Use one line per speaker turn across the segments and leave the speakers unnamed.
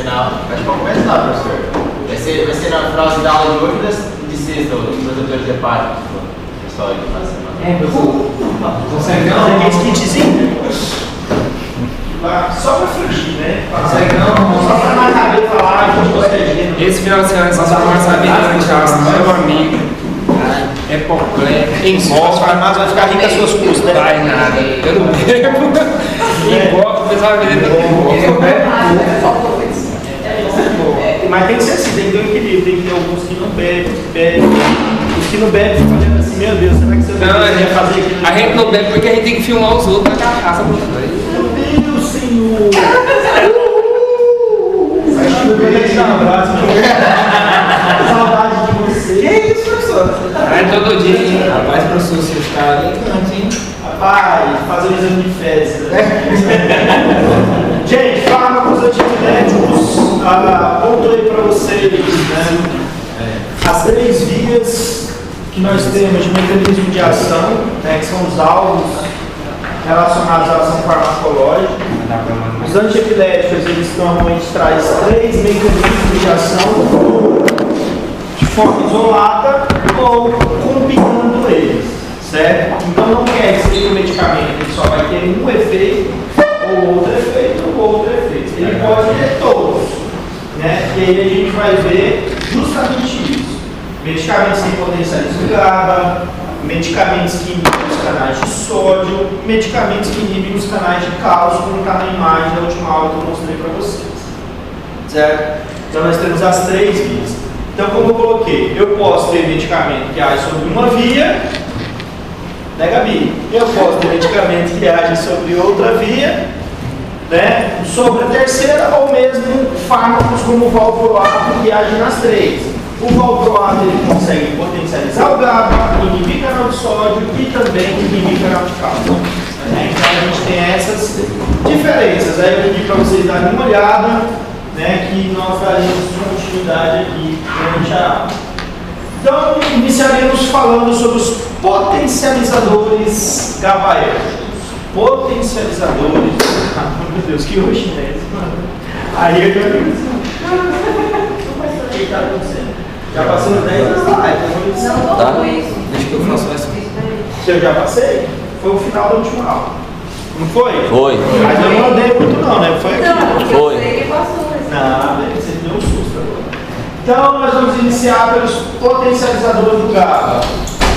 Mas vamos começar, professor. Vai ser na finalzinho da aula de hoje ou de sexta, os professores de parte, pessoal aí que faz semana.
Professor. Consegue não?
Aquele kitzinho. Só pra fugir, né?
Consegue não?
Só pra não caber falar, a gente consegue.
Esse final de semana, vocês vão começar a vir meu amigo. É completo.
As farmácias vai ficar rica às suas custas, né?
Vai nada. Eu não bebo. Embora o pessoal vai vender
Mas tem que ser assim, tem que ter um equilíbrio, tem que ter alguns que não bebem, os que não bebem ficam olhando assim, meu Deus, será que você vai fazer aquilo?
A gente não bebe porque a gente tem que filmar os outros na cachaça, professor.
Meu Deus, Senhor! Saudade de você.
Que isso, professor?
Aí todo dia.
Rapaz, professor, se os caras ali cantam, hein?
Rapaz, fazer um exame de fezes. Gente, fármacos antipiréticos, voltei para vocês, né? As 3 vias que nós temos de mecanismo de ação, né, que são os alvos relacionados à ação farmacológica. Os antiepiléticos, eles normalmente trazem 3 mecanismos de ação de forma isolada ou combinando eles, certo? Então não quer dizer que o medicamento ele só vai ter um efeito, ou outro efeito, ou outro efeito. Ele pode ter todos, né? E aí a gente vai ver justamente isso. Medicamentos que potencializam o GABA, medicamentos que inibem os canais de sódio, medicamentos que inibem os canais de cálcio, como está na imagem da última aula que eu mostrei para vocês. Certo? Então nós temos as 3 vias. Então, como eu coloquei, eu posso ter medicamento que age sobre uma via, né, Gabi? Eu posso ter medicamento que age sobre outra via, né, sobre a terceira, ou mesmo fármacos como o valproato que agem nas 3. O valproato ele consegue potencializar o GABA, inibir canal de sódio e também inibir canal de cálcio. Então a gente tem essas diferenças. Aí eu pedi para vocês darem uma olhada, né, que nós daremos continuidade aqui durante a aula. Então, iniciaremos falando sobre os potencializadores GABAérgicos. Potencializadores. Meu Deus, que roxinha é esse, mano? Aí eu digo o que está acontecendo? Já passou 10 anos lá, então
Tá? Deixa que eu faço essa.
Se eu já passei, foi o final da última aula. Não foi?
Foi.
Mas eu não andei muito não, né? Foi aqui.
Foi.
Não, você deu um susto agora. Então, nós vamos iniciar pelos potencializadores do GABA.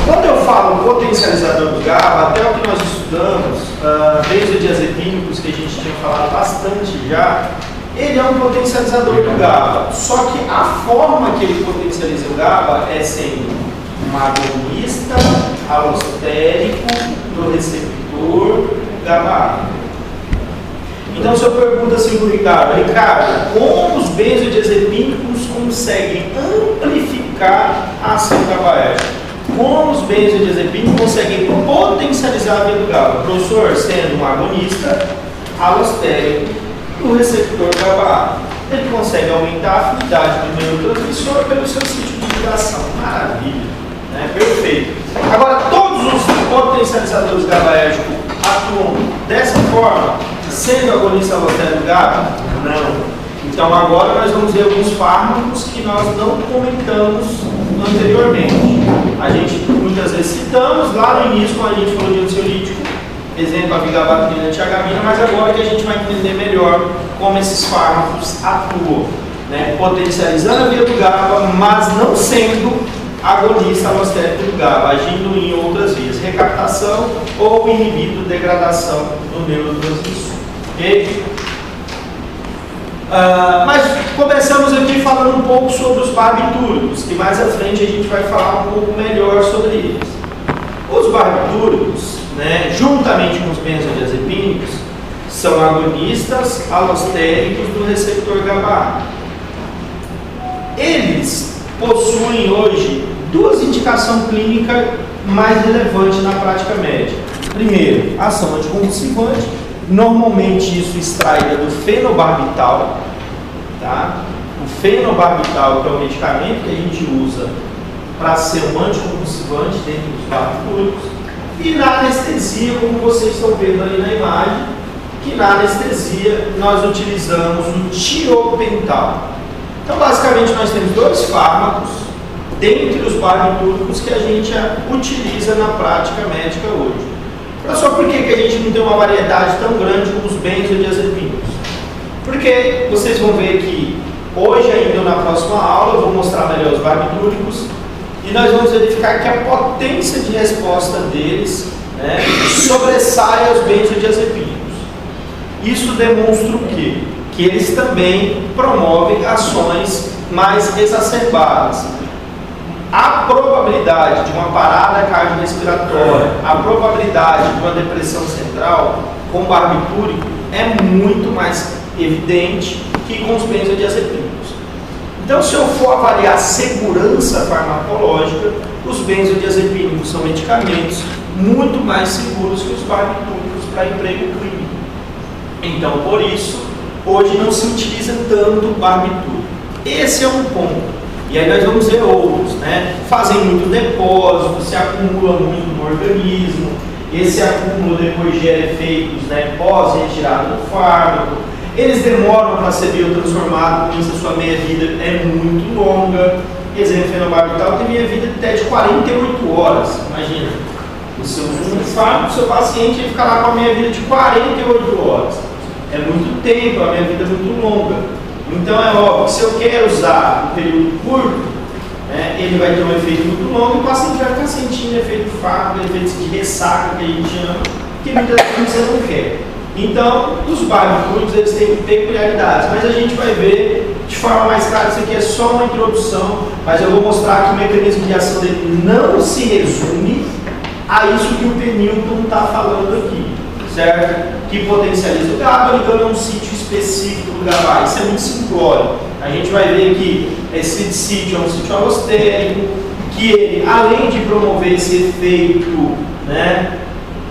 Quando eu falo potencializador do GABA, até o que nós estudamos, benzodiazepínicos, que a gente tinha falado bastante já, ele é um potencializador do GABA. Só que a forma que ele potencializa o GABA é sendo um agonista alostérico do receptor GABA. Então, se eu pergunto assim para o Ricardo, como os benzodiazepínicos conseguem amplificar a ação GABAérgica? Como os benzodiazepínicos conseguem potencializar a via do GABA? Professor, sendo um agonista alostérico do receptor GABA, ele consegue aumentar a afinidade do neurotransmissor pelo seu sítio de ligação. Maravilha, né? Perfeito. Agora, todos os potencializadores GABAérgicos atuam dessa forma? Sendo agonista alostérico do GABA? Não. Então agora nós vamos ver alguns fármacos que nós não comentamos anteriormente. A gente muitas vezes citamos lá no início quando a gente falou de ansiolítico, exemplo a vigabatrina e a tiagamina, mas agora que a gente vai entender melhor como esses fármacos atuam, né? Potencializando a via do GABA, mas não sendo agonista alostérico do GABA, agindo em outras vias, recaptação ou inibindo degradação do neurotransmissor. Ok? Mas começamos aqui falando um pouco sobre os barbitúricos, que mais à frente a gente vai falar um pouco melhor sobre eles. Os barbitúricos, né, juntamente com os benzodiazepínicos, são agonistas alostéricos do receptor GABA. Eles possuem hoje 2 indicações clínicas mais relevantes na prática médica. Primeiro, ação anticonvulsivante. Normalmente isso extraída do fenobarbital, tá? O fenobarbital, que é o medicamento que a gente usa para ser um anticonvulsivante dentro dos barbitúricos. E na anestesia, como vocês estão vendo ali na imagem, que na anestesia nós utilizamos o tiopental. Então, basicamente, nós temos dois fármacos dentre os barbitúricos que a gente utiliza na prática médica hoje. Professor, por que a gente não tem uma variedade tão grande como os benzodiazepínicos? Porque vocês vão ver que hoje, ainda ou na próxima aula, eu vou mostrar melhor os barbitúricos e nós vamos verificar que a potência de resposta deles, né, sobressai aos benzodiazepínicos. Isso demonstra o quê? Que eles também promovem ações mais exacerbadas. A probabilidade de uma parada cardiorrespiratória, a probabilidade de uma depressão central com barbitúrico é muito mais evidente que com os benzodiazepínicos. Então, se eu for avaliar a segurança farmacológica, os benzodiazepínicos são medicamentos muito mais seguros que os barbitúricos para emprego clínico. Então, por isso, hoje não se utiliza tanto barbitúrico. Esse é um ponto. E aí nós vamos ver outros, né? Fazem muito depósito, se acumulam muito no organismo, esse acúmulo depois gera efeitos, né, pós-retirada do fármaco, eles demoram para ser biotransformados, com isso a sua meia-vida é muito longa. Exemplo, fenobarbital tem meia-vida até de 48 horas, imagina. Um fármaco, o seu paciente ele fica lá com a meia-vida de 48 horas. É muito tempo, a meia-vida é muito longa. Então é óbvio que se eu quero usar um período curto, né, ele vai ter um efeito muito longo e o paciente vai ficar sentindo efeito fármaco, efeito de ressaca que a gente chama, que muitas vezes você não quer. Então, os barbitúricos eles têm peculiaridades, mas a gente vai ver de forma mais clara. Isso aqui é só uma introdução, mas eu vou mostrar que o mecanismo de ação dele não se resume a isso que o Penilton está falando aqui, certo? Que potencializa o GABA ligando a um sítio específico do GABA. Isso é muito simplório. A gente vai ver que esse sítio é um sítio alostérico, que ele, além de promover esse efeito, né,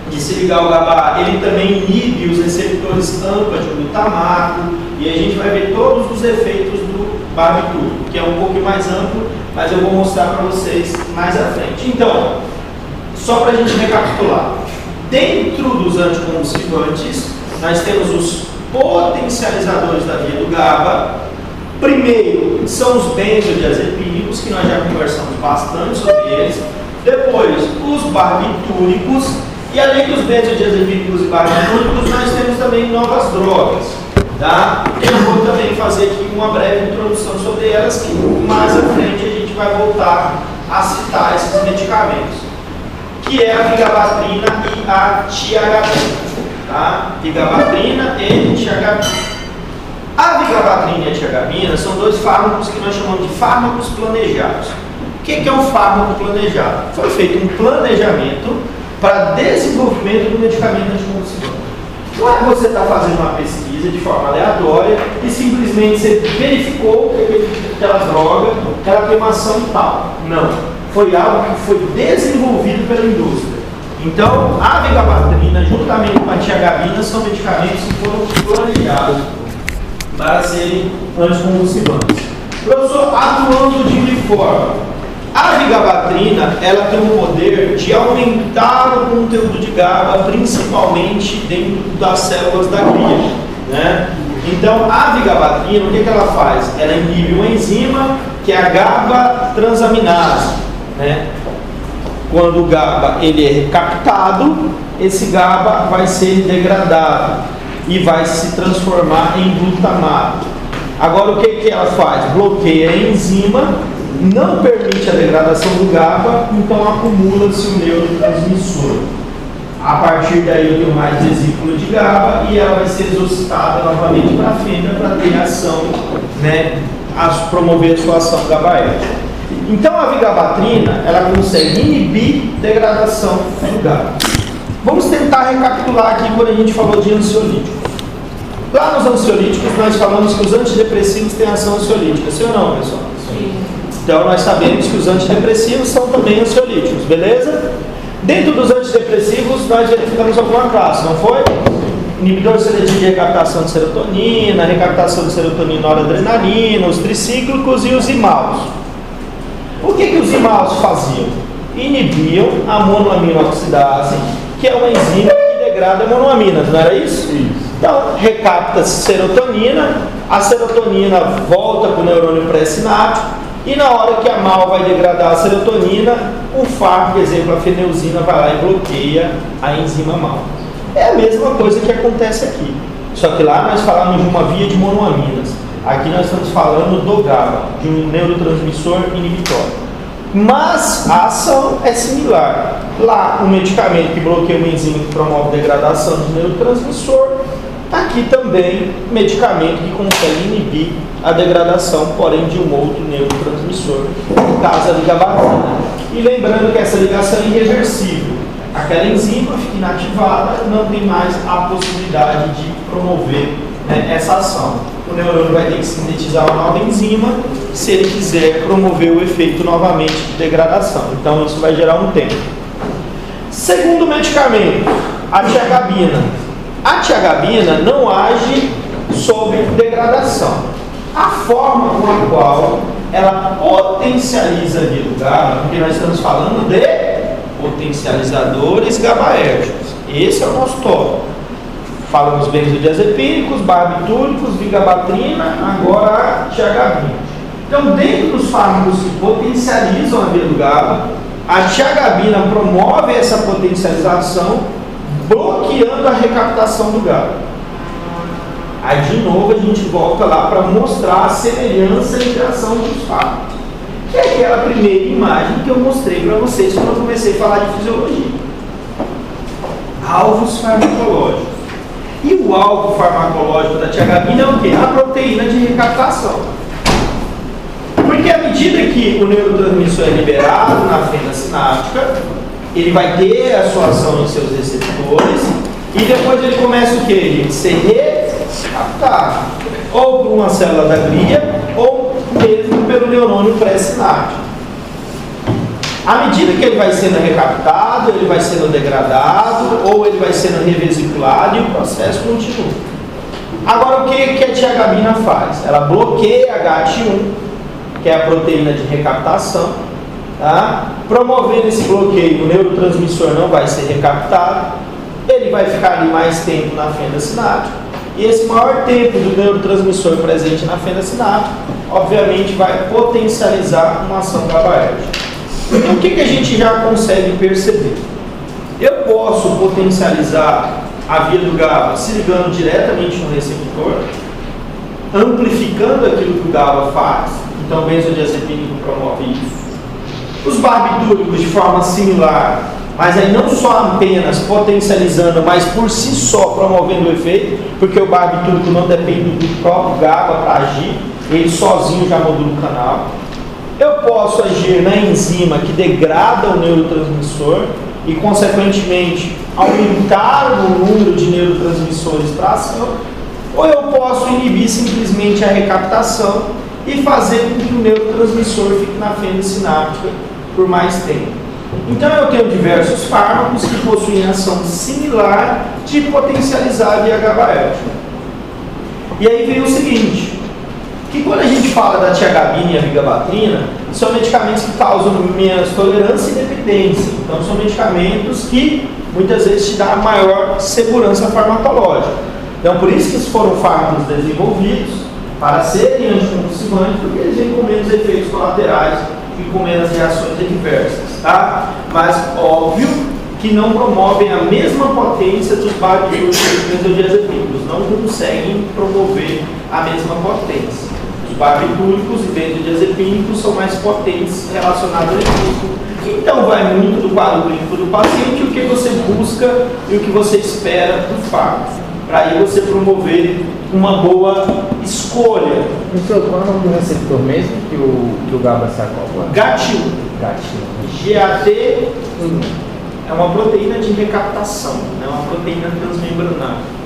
de se ligar ao GABA, ele também inibe os receptores AMPA de glutamato, e a gente vai ver todos os efeitos do barbitúrico, que é um pouco mais amplo, mas eu vou mostrar para vocês mais à frente. Então, só para a gente recapitular. Dentro dos anticonvulsivantes, nós temos os potencializadores da via do GABA. Primeiro, são os benzodiazepínicos, que nós já conversamos bastante sobre eles. Depois, os barbitúricos. E além dos benzodiazepínicos e barbitúricos, nós temos também novas drogas. Tá? Eu vou também fazer aqui uma breve introdução sobre elas, que mais à frente a gente vai voltar a citar esses medicamentos, que é a vigabatrina e a tiagabina, tá? Vigabatrina e tiagabina. A vigabatrina e a tiagabina são dois fármacos que nós chamamos de fármacos planejados. O que é um fármaco planejado? Foi feito um planejamento para desenvolvimento do medicamento anticonvulsivante. Não é que você está fazendo uma pesquisa de forma aleatória e simplesmente você verificou que aquela droga ela tem uma ação tal. Não. Foi algo que foi desenvolvido pela indústria. Então, a vigabatrina, juntamente com a tiagabina, são medicamentos que foram planejados para serem anticonvulsivantes. Professor, atuando de uniforme. A vigabatrina, ela tem o poder de aumentar o conteúdo de GABA, principalmente dentro das células da glia, né? Então, a vigabatrina, o que ela faz? Ela inibe uma enzima que é a GABA transaminase, né? Quando o GABA ele é captado, esse GABA vai ser degradado e vai se transformar em glutamato. Agora, o que ela faz? Bloqueia a enzima, não permite a degradação do GABA, então acumula-se o neurotransmissor. A partir daí eu tenho mais vesícula de GABA e ela vai ser exorcitada novamente para a fêmea para ter ação, né, a promover a sua ação GABAérgica. Então a vigabatrina, ela consegue inibir degradação do GABA. Vamos tentar recapitular aqui quando a gente falou de ansiolíticos. Lá nos ansiolíticos nós falamos que os antidepressivos têm ação ansiolítica, sim ou não, pessoal? Sim. Então nós sabemos que os antidepressivos são também ansiolíticos, beleza? Dentro dos antidepressivos nós verificamos alguma classe, não foi? Inibidor seletivo de recaptação de serotonina, recaptação de serotonina e noradrenalina, os tricíclicos e os imaus. O que os imaus faziam? Inibiam a monoaminoxidase, que é uma enzima que degrada monoaminas, não era isso? Isso. Então, recapta-se serotonina, a serotonina volta para o neurônio pré-sináptico e na hora que a MAO vai degradar a serotonina, o fármaco, por exemplo, a feneuzina, vai lá e bloqueia a enzima MAO. É a mesma coisa que acontece aqui, só que lá nós falamos de uma via de monoaminas, aqui nós estamos falando do GABA, de um neurotransmissor inibitório. Mas a ação é similar. Lá, um medicamento que bloqueia uma enzima que promove a degradação de neurotransmissor. Aqui também, medicamento que consegue inibir a degradação, porém, de um outro neurotransmissor. No caso, a ligabatina. E lembrando que essa ligação é irreversível. Aquela enzima fica inativada, não tem mais a possibilidade de promover, né, essa ação. O neurônio vai ter que sintetizar uma nova enzima se ele quiser promover o efeito novamente de degradação. Então isso vai gerar um tempo. Segundo medicamento, a tiagabina. A tiagabina não age sobre degradação. A forma com a qual ela potencializa a via do GABA, porque nós estamos falando de potencializadores GABAérgicos. Esse é o nosso tópico. Falamos benzodiazepínicos, barbitúricos, vigabatrina, agora a tiagabina. Então, dentro dos fármacos que potencializam a via do GABA, a tiagabina promove essa potencialização, bloqueando a recaptação do GABA. Aí, de novo, a gente volta lá para mostrar a semelhança entre a ação dos fármacos, que é aquela primeira imagem que eu mostrei para vocês quando eu comecei a falar de fisiologia. Alvos farmacológicos. E o alvo farmacológico da tiagabina é o quê? A proteína de recaptação. Porque à medida que o neurotransmissor é liberado na fenda sináptica, ele vai ter a sua ação em seus receptores e depois ele começa o quê, gente? Ser recaptado. Ou por uma célula da glia, ou mesmo pelo neurônio pré-sináptico. À medida que ele vai sendo recaptado, ele vai sendo degradado, ou ele vai sendo revesiculado e o processo continua. Agora, o que a tiagabina faz? Ela bloqueia a GAT1, que é a proteína de recaptação, tá? Promovendo esse bloqueio, o neurotransmissor não vai ser recaptado, ele vai ficar ali mais tempo na fenda sináptica, e esse maior tempo do neurotransmissor presente na fenda sináptica, obviamente, vai potencializar uma ação GABAérgica. Então, o que a gente já consegue perceber? Eu posso potencializar a via do GABA se ligando diretamente no receptor, amplificando aquilo que o GABA faz. Então, o benzodiazepínico promove isso. Os barbitúricos de forma similar, mas aí não só apenas potencializando, mas por si só promovendo o efeito, porque o barbitúrico não depende do próprio GABA para agir, ele sozinho já modula o canal. Eu posso agir na enzima que degrada o neurotransmissor e, consequentemente, aumentar o número de neurotransmissores para ação, ou eu posso inibir simplesmente a recaptação e fazer com que o neurotransmissor fique na fenda sináptica por mais tempo. Então, eu tenho diversos fármacos que possuem ação similar de potencializar a via GABAérgica. E aí vem o seguinte, que quando a gente fala da tiagabina e a vigabatrina, são medicamentos que causam menos tolerância e dependência. Então, são medicamentos que muitas vezes te dão maior segurança farmacológica. Então, por isso que eles foram fármacos desenvolvidos para serem anticonvulsivantes, porque eles vêm com menos efeitos colaterais e com menos reações adversas, tá? Mas, óbvio que não promovem a mesma potência dos barbitúricos e dos benzodiazepínicos, não conseguem promover a mesma potência. Os barbitúricos e benzodiazepínicos são mais potentes relacionados ao efeito. Então vai muito do quadro clínico do paciente, o que você busca e o que você espera do fármaco, para aí você promover uma boa escolha.
Professor, qual é o nome do receptor mesmo que o GABA se acopla?
GAT1. GAT1. É uma proteína de recaptação, é uma proteína transmembranaria.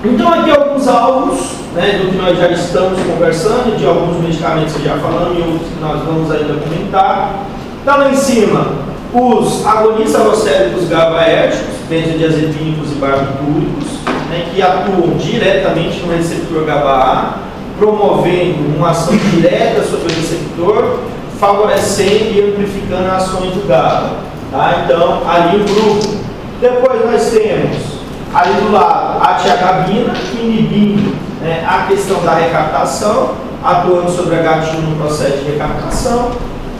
Então aqui alguns alvos, né, do que nós já estamos conversando, de alguns medicamentos que já falamos e outros que nós vamos ainda comentar. Então lá em cima, os agonistas alostéricos GABAérgicos, benzodiazepínicos e barbitúricos, né, que atuam diretamente no receptor GABA-A, promovendo uma ação direta sobre o receptor, favorecendo e amplificando as ações do GABA. Tá? Então, ali o grupo. Depois nós temos, ali do lado, a tiagabina, inibindo, né, a questão da recaptação, atuando sobre a gatilho no processo de recaptação,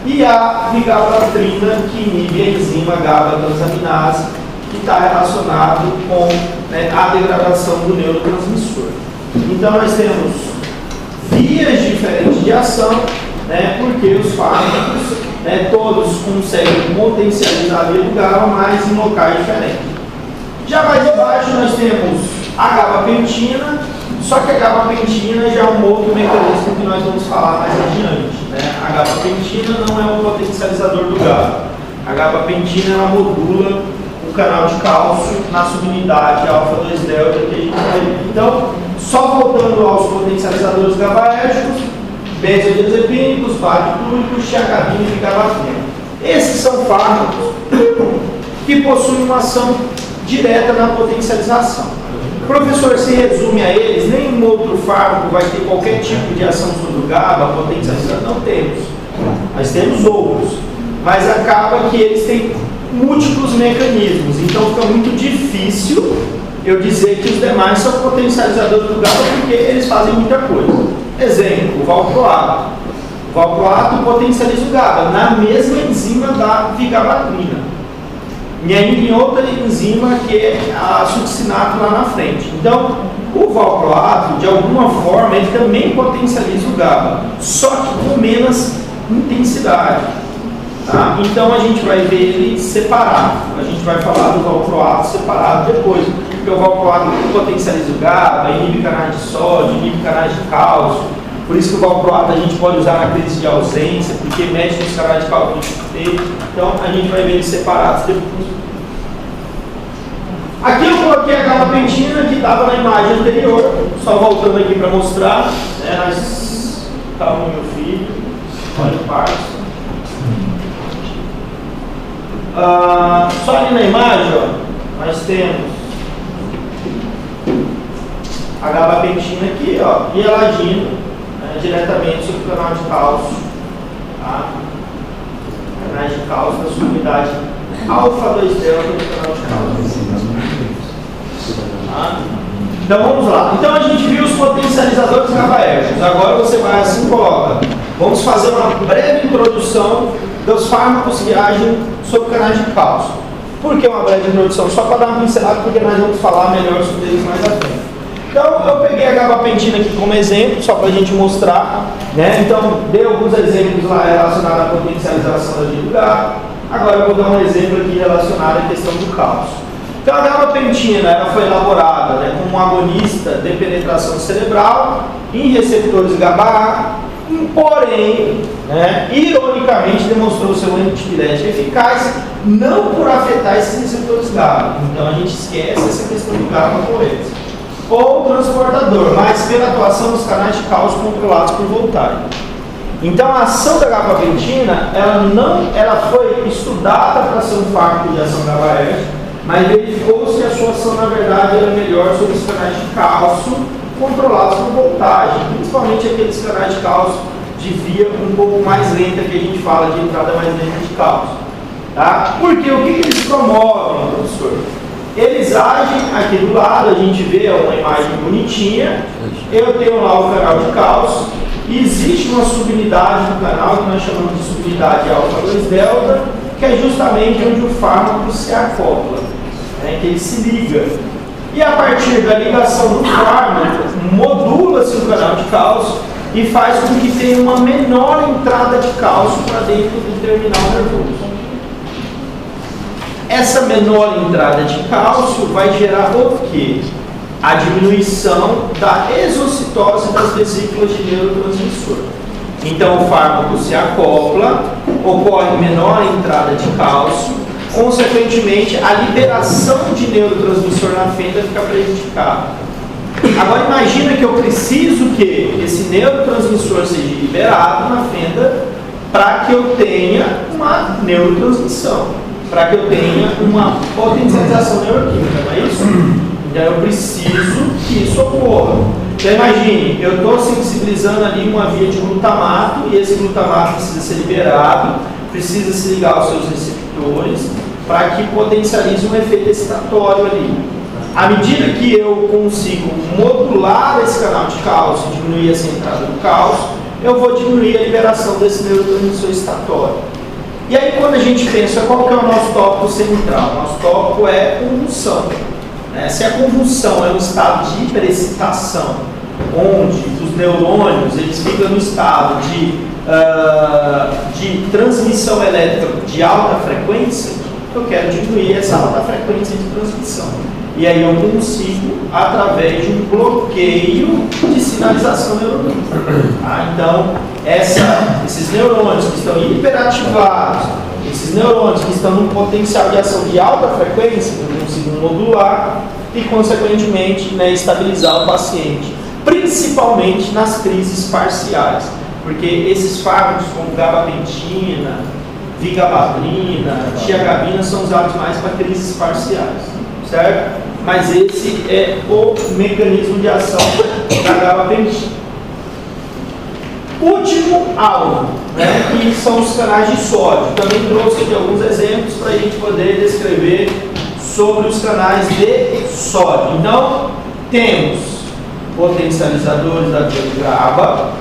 e a vigabatrina, que inibe a enzima GABA-transaminase, que está relacionado com, né, a degradação do neurotransmissor. Então, nós temos vias diferentes de ação, né, porque os fármacos, né, todos conseguem potencializar a via do GABA, mas em locais diferentes. Já mais abaixo nós temos a gabapentina, só que a gabapentina já é um outro mecanismo que nós vamos falar mais adiante. Né? A gabapentina não é um potencializador do GABA. A gabapentina ela modula o canal de cálcio na subunidade alfa-2-delta que a gente vai ver. Então, só voltando aos potencializadores GABAérgicos, benzodiazepínicos, baritrúnicos, tiagabina e gabapentina. Esses são fármacos que possuem uma ação direta na potencialização. O professor se resume a eles, nenhum outro fármaco vai ter qualquer tipo de ação sobre o GABA, potencializando, não temos. Nós temos outros, mas acaba que eles têm múltiplos mecanismos, então fica muito difícil eu dizer que os demais são potencializadores do GABA porque eles fazem muita coisa. Exemplo, o valproato. O valproato potencializa o GABA na mesma enzima da vigabatrina. E ainda em outra enzima que é a succinato lá na frente. Então, o valproato, de alguma forma, ele também potencializa o GABA, só que com menos intensidade. Tá? Então, a gente vai ver ele separado. A gente vai falar do valproato separado depois. Porque o valproato potencializa o GABA, inibe canais de sódio, inibe canais de cálcio. Por isso que o valproato a gente pode usar na crise de ausência, porque mexe nos canais de cálcio do chute. Então, a gente vai ver eles separados depois. Aqui eu coloquei a gabapentina que estava na imagem anterior, só voltando aqui para mostrar. Né, calma, meu filho, olha o parto. Só ali na imagem, ó, nós temos a gabapentina aqui, ó, e ela agindo, né, diretamente sobre o canal de cálcio, tá? Canais de cálcio da subunidade alfa-2-delta do canal de cálcio. Tá? Então vamos lá. Então a gente viu os potencializadores GABAérgicos. Agora você vai assim coloca. Vamos fazer uma breve introdução dos fármacos que agem sobre canais de cálcio. Por que uma breve introdução? Só para dar uma pincelada, porque nós vamos falar melhor sobre eles mais à frente. Então, eu peguei a gabapentina aqui como exemplo, só para a gente mostrar. Né? Então, dei alguns exemplos lá relacionados à potencialização da via do GABA. Agora eu vou dar um exemplo aqui relacionado à questão do cálcio. Então, a gabapentina ela foi elaborada, né, como um agonista de penetração cerebral em receptores GABA-A, porém, né, ironicamente, demonstrou seu antipirético eficaz, não por afetar esses receptores GABA. Então, a gente esquece essa questão do GABA com eles. Ou transportador, mas pela atuação dos canais de cálcio controlados por voltagem. Então, a ação da gabapentina, ela foi estudada para ser um fármaco de ação GABAérgica, mas verificou-se que a sua ação, na verdade, era melhor sobre os canais de cálcio controlados por voltagem, principalmente aqueles canais de cálcio de via um pouco mais lenta, que a gente fala de entrada mais lenta de cálcio. Tá? Porque o que eles promovem, professor? Eles agem aqui do lado, a gente vê uma imagem bonitinha, eu tenho lá o canal de cálcio, e existe uma subunidade do canal, que nós chamamos de subunidade alfa-2-delta, que é justamente onde o fármaco se acopla, né, que ele se liga. E a partir da ligação do fármaco, modula-se o canal de cálcio e faz com que tenha uma menor entrada de cálcio para dentro do terminal nervoso. Essa menor entrada de cálcio vai gerar o quê? A diminuição da exocitose das vesículas de neurotransmissor. Então o fármaco se acopla, ocorre menor entrada de cálcio, consequentemente a liberação de neurotransmissor na fenda fica prejudicada. Agora imagina que eu preciso que esse neurotransmissor seja liberado na fenda para que eu tenha uma neurotransmissão, para que eu tenha uma potencialização neuroquímica, não é isso? Então eu preciso que isso ocorra. Então imagine, eu estou sensibilizando ali uma via de glutamato e esse glutamato precisa ser liberado, precisa se ligar aos seus receptores para que potencialize um efeito excitatório ali. À medida que eu consigo modular esse canal de cálcio, diminuir essa entrada do cálcio, eu vou diminuir a liberação desse neurotransmissor excitatório. E aí, quando a gente pensa qual que é o nosso tópico central, o nosso tópico é convulsão. Se a convulsão é um estado de hiperexcitação, onde os neurônios eles ficam no estado de transmissão elétrica de alta frequência, eu quero diminuir essa alta frequência de transmissão. E aí eu consigo através de um bloqueio de sinalização neurológica. Então, esses neurônios que estão hiperativados, esses neurônios que estão num potencial de ação de alta frequência, eu consigo modular e, consequentemente, estabilizar o paciente, principalmente nas crises parciais, porque esses fármacos como gabapentina, vigababrina, tiagabina são usados mais para crises parciais, certo? Mas esse é o mecanismo de ação da gabapentina. Último alvo, que são os canais de sódio. Também trouxe aqui alguns exemplos para a gente poder descrever sobre os canais de sódio. Então, temos potencializadores da via do GABA.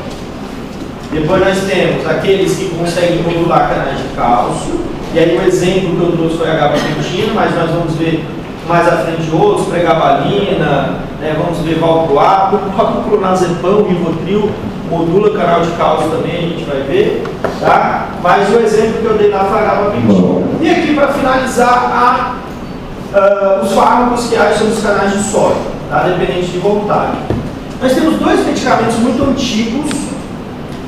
Depois nós temos aqueles que conseguem modular canais de cálcio. E aí o exemplo que eu trouxe foi a gabapentina, mas nós vamos ver mais à frente outros, pregabalina, vamos ver valproato, o próprio clonazepam, rivotril, modula canal de cálcio também, a gente vai ver, tá? Mas o exemplo que eu dei lá foi a gabapentina. E aqui para finalizar, os fármacos que agem nos canais de sódio, tá? Dependente de voltagem. Nós temos dois medicamentos muito antigos,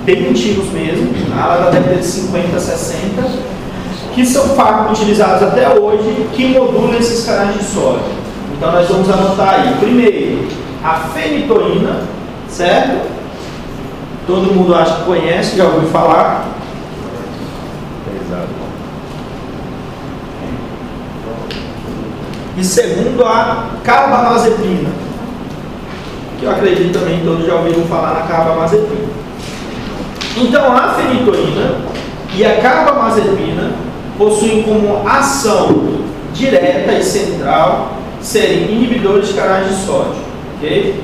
bem antigos mesmo, lá da década de 50, 60, que são fármacos utilizados até hoje, que modulam esses canais de sódio. Então nós vamos anotar aí. Primeiro, a fenitoína, certo? Todo mundo acha que conhece, já ouviu falar. E segundo, a carbamazepina, que eu acredito também que todos já ouviram falar na carbamazepina. Então a fenitoína e a carbamazepina possuem como ação direta e central serem inibidores de canais de sódio, ok?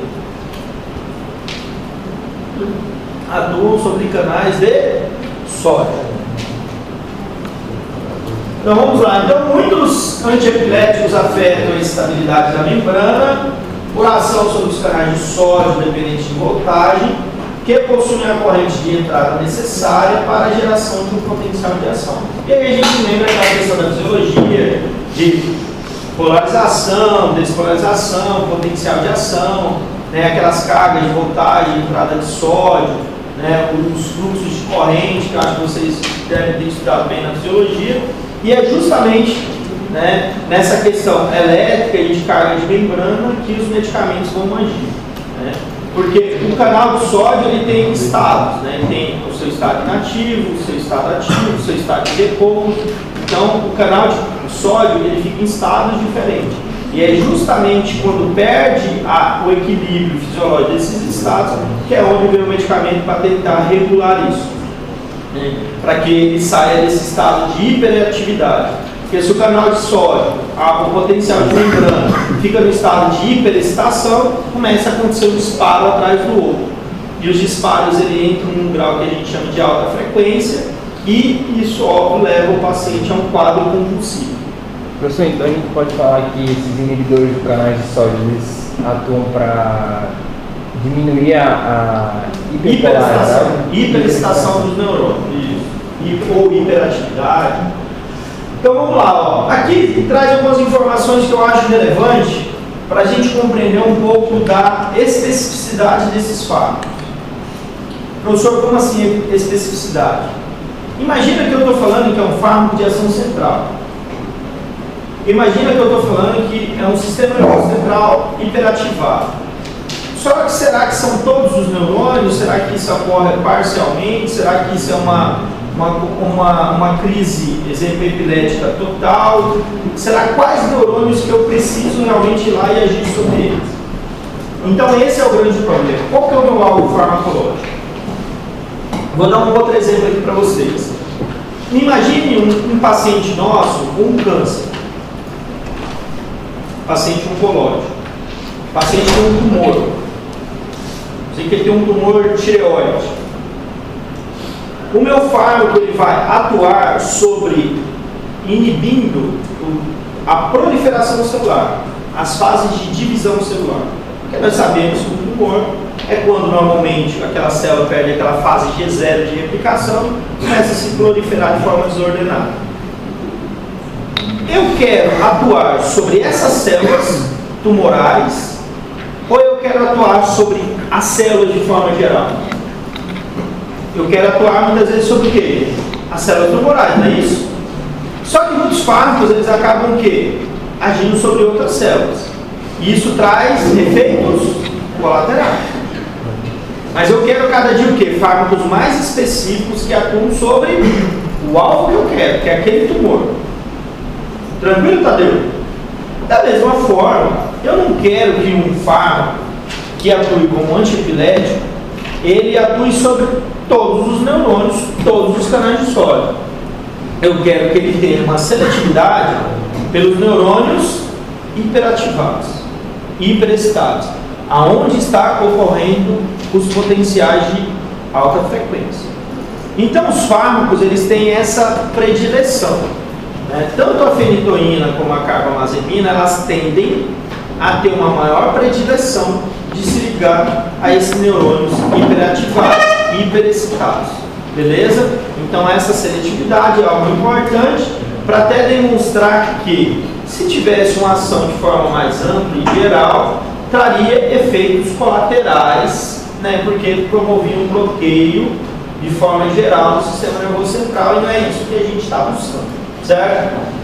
Atuam sobre canais de sódio. Então vamos lá. Então muitos antiepiléticos afetam a estabilidade da membrana por ação sobre os canais de sódio dependentes de voltagem, que possuem a corrente de entrada necessária para a geração de um potencial de ação. E aí a gente lembra aquela questão da fisiologia, de polarização, despolarização, potencial de ação, aquelas cargas de voltagem, entrada de sódio, os fluxos de corrente, que eu acho que vocês devem ter estudado bem na fisiologia, e é justamente nessa questão elétrica e de carga de membrana que os medicamentos vão agir. Porque o canal do sódio ele tem estados, ele tem o seu estado inativo, o seu estado ativo, o seu estado de repouso. Então, o canal de sódio ele fica em estados diferentes. E é justamente quando perde o equilíbrio fisiológico desses estados que é onde vem o medicamento para tentar regular isso, para que ele saia desse estado de hiperatividade. Porque se o canal de sódio, o potencial de membrana, fica no estado de hiperexcitação, começa a acontecer um disparo atrás do outro. E os disparos ele entram num grau que a gente chama de alta frequência e isso leva o paciente a um quadro convulsivo.
Professor, então a gente pode falar que esses inibidores do canal de sódio eles atuam para diminuir a
hiperexcitação dos neurônios ou hiperatividade. Então vamos lá, aqui traz algumas informações que eu acho relevantes para a gente compreender um pouco da especificidade desses fármacos. Professor, como assim especificidade? Imagina que eu estou falando que é um fármaco de ação central. Imagina que eu estou falando que é um sistema nervoso central hiperativado. Só que será que são todos os neurônios? Será que isso ocorre parcialmente? Será que isso é uma crise, exemplo, epilética total? Será quais neurônios que eu preciso realmente ir lá e agir sobre eles? Então esse é o grande problema. Qual que é o meu alvo farmacológico? Vou dar um outro exemplo aqui para vocês. Imagine um paciente nosso com um câncer. paciente oncológico, paciente tem um tumor, sei que ele tem um tumor tireoide. O meu fármaco ele vai atuar sobre inibindo a proliferação celular, as fases de divisão celular. Porque nós sabemos que o tumor é quando normalmente aquela célula perde aquela fase G0 de replicação e começa a se proliferar de forma desordenada. Eu quero atuar sobre essas células tumorais ou eu quero atuar sobre as células de forma geral? Eu quero atuar muitas vezes sobre o quê? As células tumorais, não é isso? Só que muitos fármacos eles acabam o quê? Agindo sobre outras células. E isso traz efeitos colaterais. Mas eu quero cada dia o quê? Fármacos mais específicos que atuam sobre o alvo que eu quero, que é aquele tumor. Tranquilo, Tadeu? Da mesma forma, eu não quero que um fármaco que atue como antiepilético, ele atue sobre todos os neurônios, todos os canais de sódio. Eu quero que ele tenha uma seletividade pelos neurônios hiperativados, hiperexcitados, aonde está ocorrendo os potenciais de alta frequência. Então os fármacos eles têm essa predileção, né? Tanto a fenitoína como a carbamazepina elas tendem a ter uma maior predileção de se ligar a esses neurônios hiperativados, hiperexcitados, beleza? Então essa seletividade é algo importante para até demonstrar que se tivesse uma ação de forma mais ampla e geral, traria efeitos colaterais, né? Porque promovia um bloqueio de forma geral do sistema nervoso central e não é isso que a gente está buscando, certo?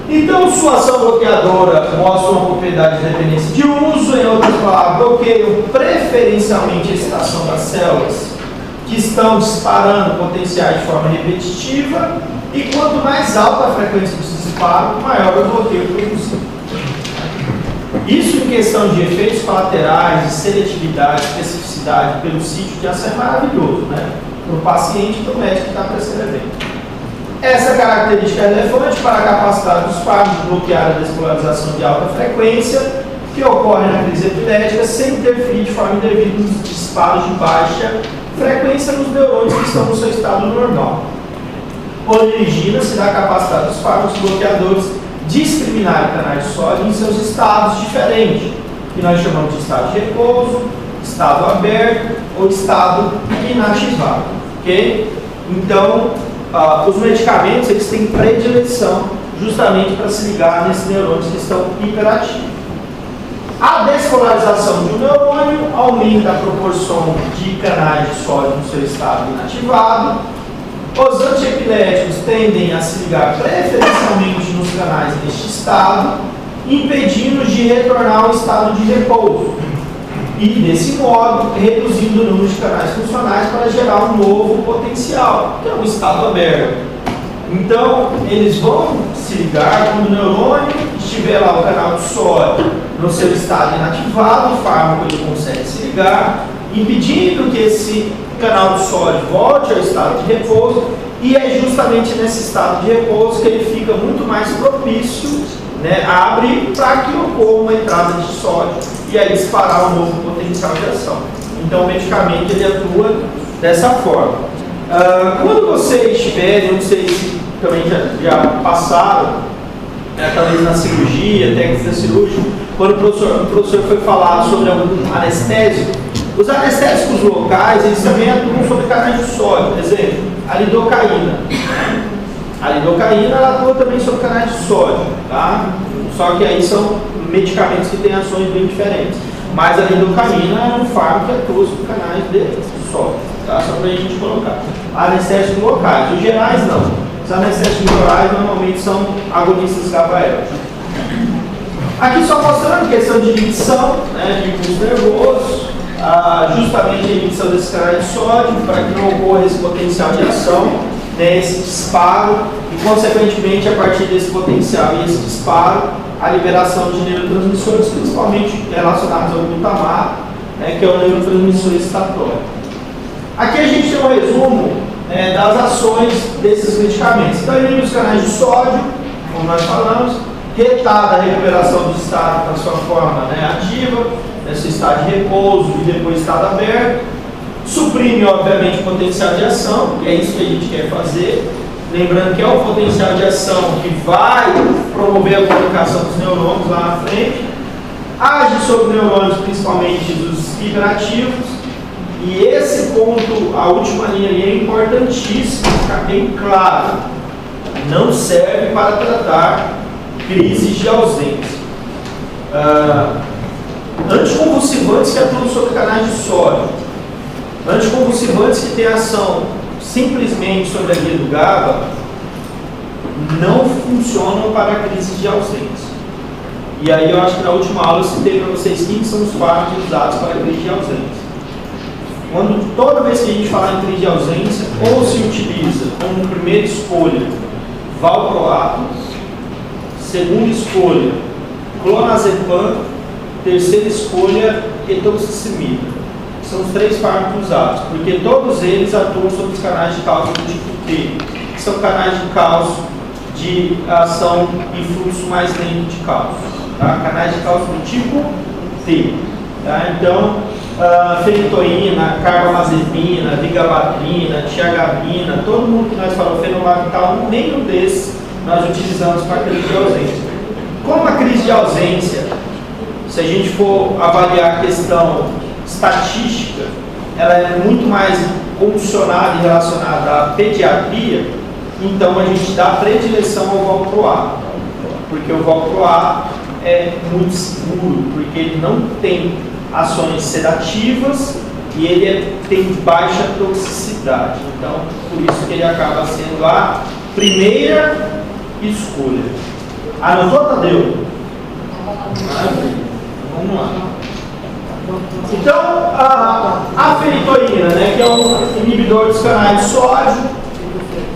Então, sua ação bloqueadora mostra uma propriedade de dependência de uso, em outras palavras, bloqueiam preferencialmente a excitação das células que estão disparando potenciais de forma repetitiva, e quanto mais alta a frequência dos disparos, maior o bloqueio produzido. Isso em questão de efeitos colaterais, de seletividade, especificidade pelo sítio de ação é maravilhoso, né? Para o paciente e para o médico que está prescrevendo. Essa característica é relevante para a capacidade dos fármacos de bloquear a despolarização de alta frequência que ocorre na crise epilética sem interferir de forma indevida nos disparos de baixa frequência nos neurônios que estão no seu estado normal. Origina-se da capacidade dos fármacos bloqueadores discriminar canais de sódio em seus estados diferentes, que nós chamamos de estado de repouso, estado aberto ou estado inativado. Ok? Então, os medicamentos eles têm predileção justamente para se ligar nesses neurônios que estão hiperativos. A despolarização de um neurônio aumenta a proporção de canais de sódio no seu estado inativado. Os antiepiléticos tendem a se ligar preferencialmente nos canais deste estado, impedindo de retornar ao estado de repouso. E, desse modo, reduzindo o número de canais funcionais para gerar um novo potencial, que é um estado aberto. Então, eles vão se ligar quando o neurônio estiver lá o canal de sódio no seu estado inativado, o fármaco ele consegue se ligar, impedindo que esse canal de sódio volte ao estado de repouso, e é justamente nesse estado de repouso que ele fica muito mais propício, né, a abrir para que ocorra uma entrada de sódio e aí disparar um novo potencial de ação. Então o medicamento ele atua dessa forma. Quando vocês estiverem, não sei se também já passaram, talvez na cirurgia, técnica cirúrgica, quando o professor foi falar sobre algum anestésico, os anestésicos locais, eles também atuam sobre canais de sódio. Por exemplo, a lidocaína. A lidocaína ela atua também sobre canais de sódio, tá? Só que aí são medicamentos que têm ações bem diferentes. Mas a lidocaína é um fármaco que atua sobre canais de sódio, tá? Só para a gente colocar. Anestésicos locais, os gerais não. Os anestésicos orais normalmente são agonistas GABAérgicos. Aqui só mostrando questão de inibição, né, de impulso nervoso, justamente a inibição desses canais de sódio, para que não ocorra esse potencial de ação, né, esse disparo, e consequentemente a partir desse potencial e esse disparo, a liberação de neurotransmissores, principalmente relacionados ao glutamato, né, que é o neurotransmissor excitatório. Aqui a gente tem um resumo das ações desses medicamentos. Então, inibe os canais de sódio, como nós falamos, retarda a recuperação do estado na sua forma, né, ativa, nesse estado de repouso e depois estado aberto. Suprime, obviamente, o potencial de ação, que é isso que a gente quer fazer. Lembrando que é o potencial de ação que vai promover a comunicação dos neurônios lá na frente. Age sobre neurônios, principalmente dos hiperativos. E esse ponto, a última linha ali, é importantíssimo, ficar bem claro. Não serve para tratar crises de ausência. Anticonvulsivantes que atuam sobre canais de sódio. Anticonvulsivantes que têm ação simplesmente sobre a via do GABA não funcionam para crises de ausência. E aí eu acho que na última aula eu citei para vocês quem são os fármacos usados para crise de ausência. Toda vez que a gente fala em crise de ausência, ou se utiliza como primeira escolha valproato, segunda escolha clonazepam, terceira escolha etoxicimida. São os 3 fármacos usados, porque todos eles atuam sobre os canais de cálcio do tipo T, que são canais de cálcio de ação e fluxo mais lento de cálcio. Tá? Canais de cálcio do tipo T. Tá? Então, fenitoína, carbamazepina, vigabatrina, tiagabina, todo mundo que nós falamos, fenobarbital, nenhum desses nós utilizamos para crise de ausência. Como a crise de ausência, se a gente for avaliar a questão estatística, ela é muito mais condicionada e relacionada à pediatria, então a gente dá predileção ao valproato, porque o valproato é muito seguro, porque ele não tem ações sedativas e ele tem baixa toxicidade. Então, por isso que ele acaba sendo a primeira escolha. Anotou, Tadeu? Vamos lá. Então, a fenitoína, né, que é um inibidor dos canais de sódio,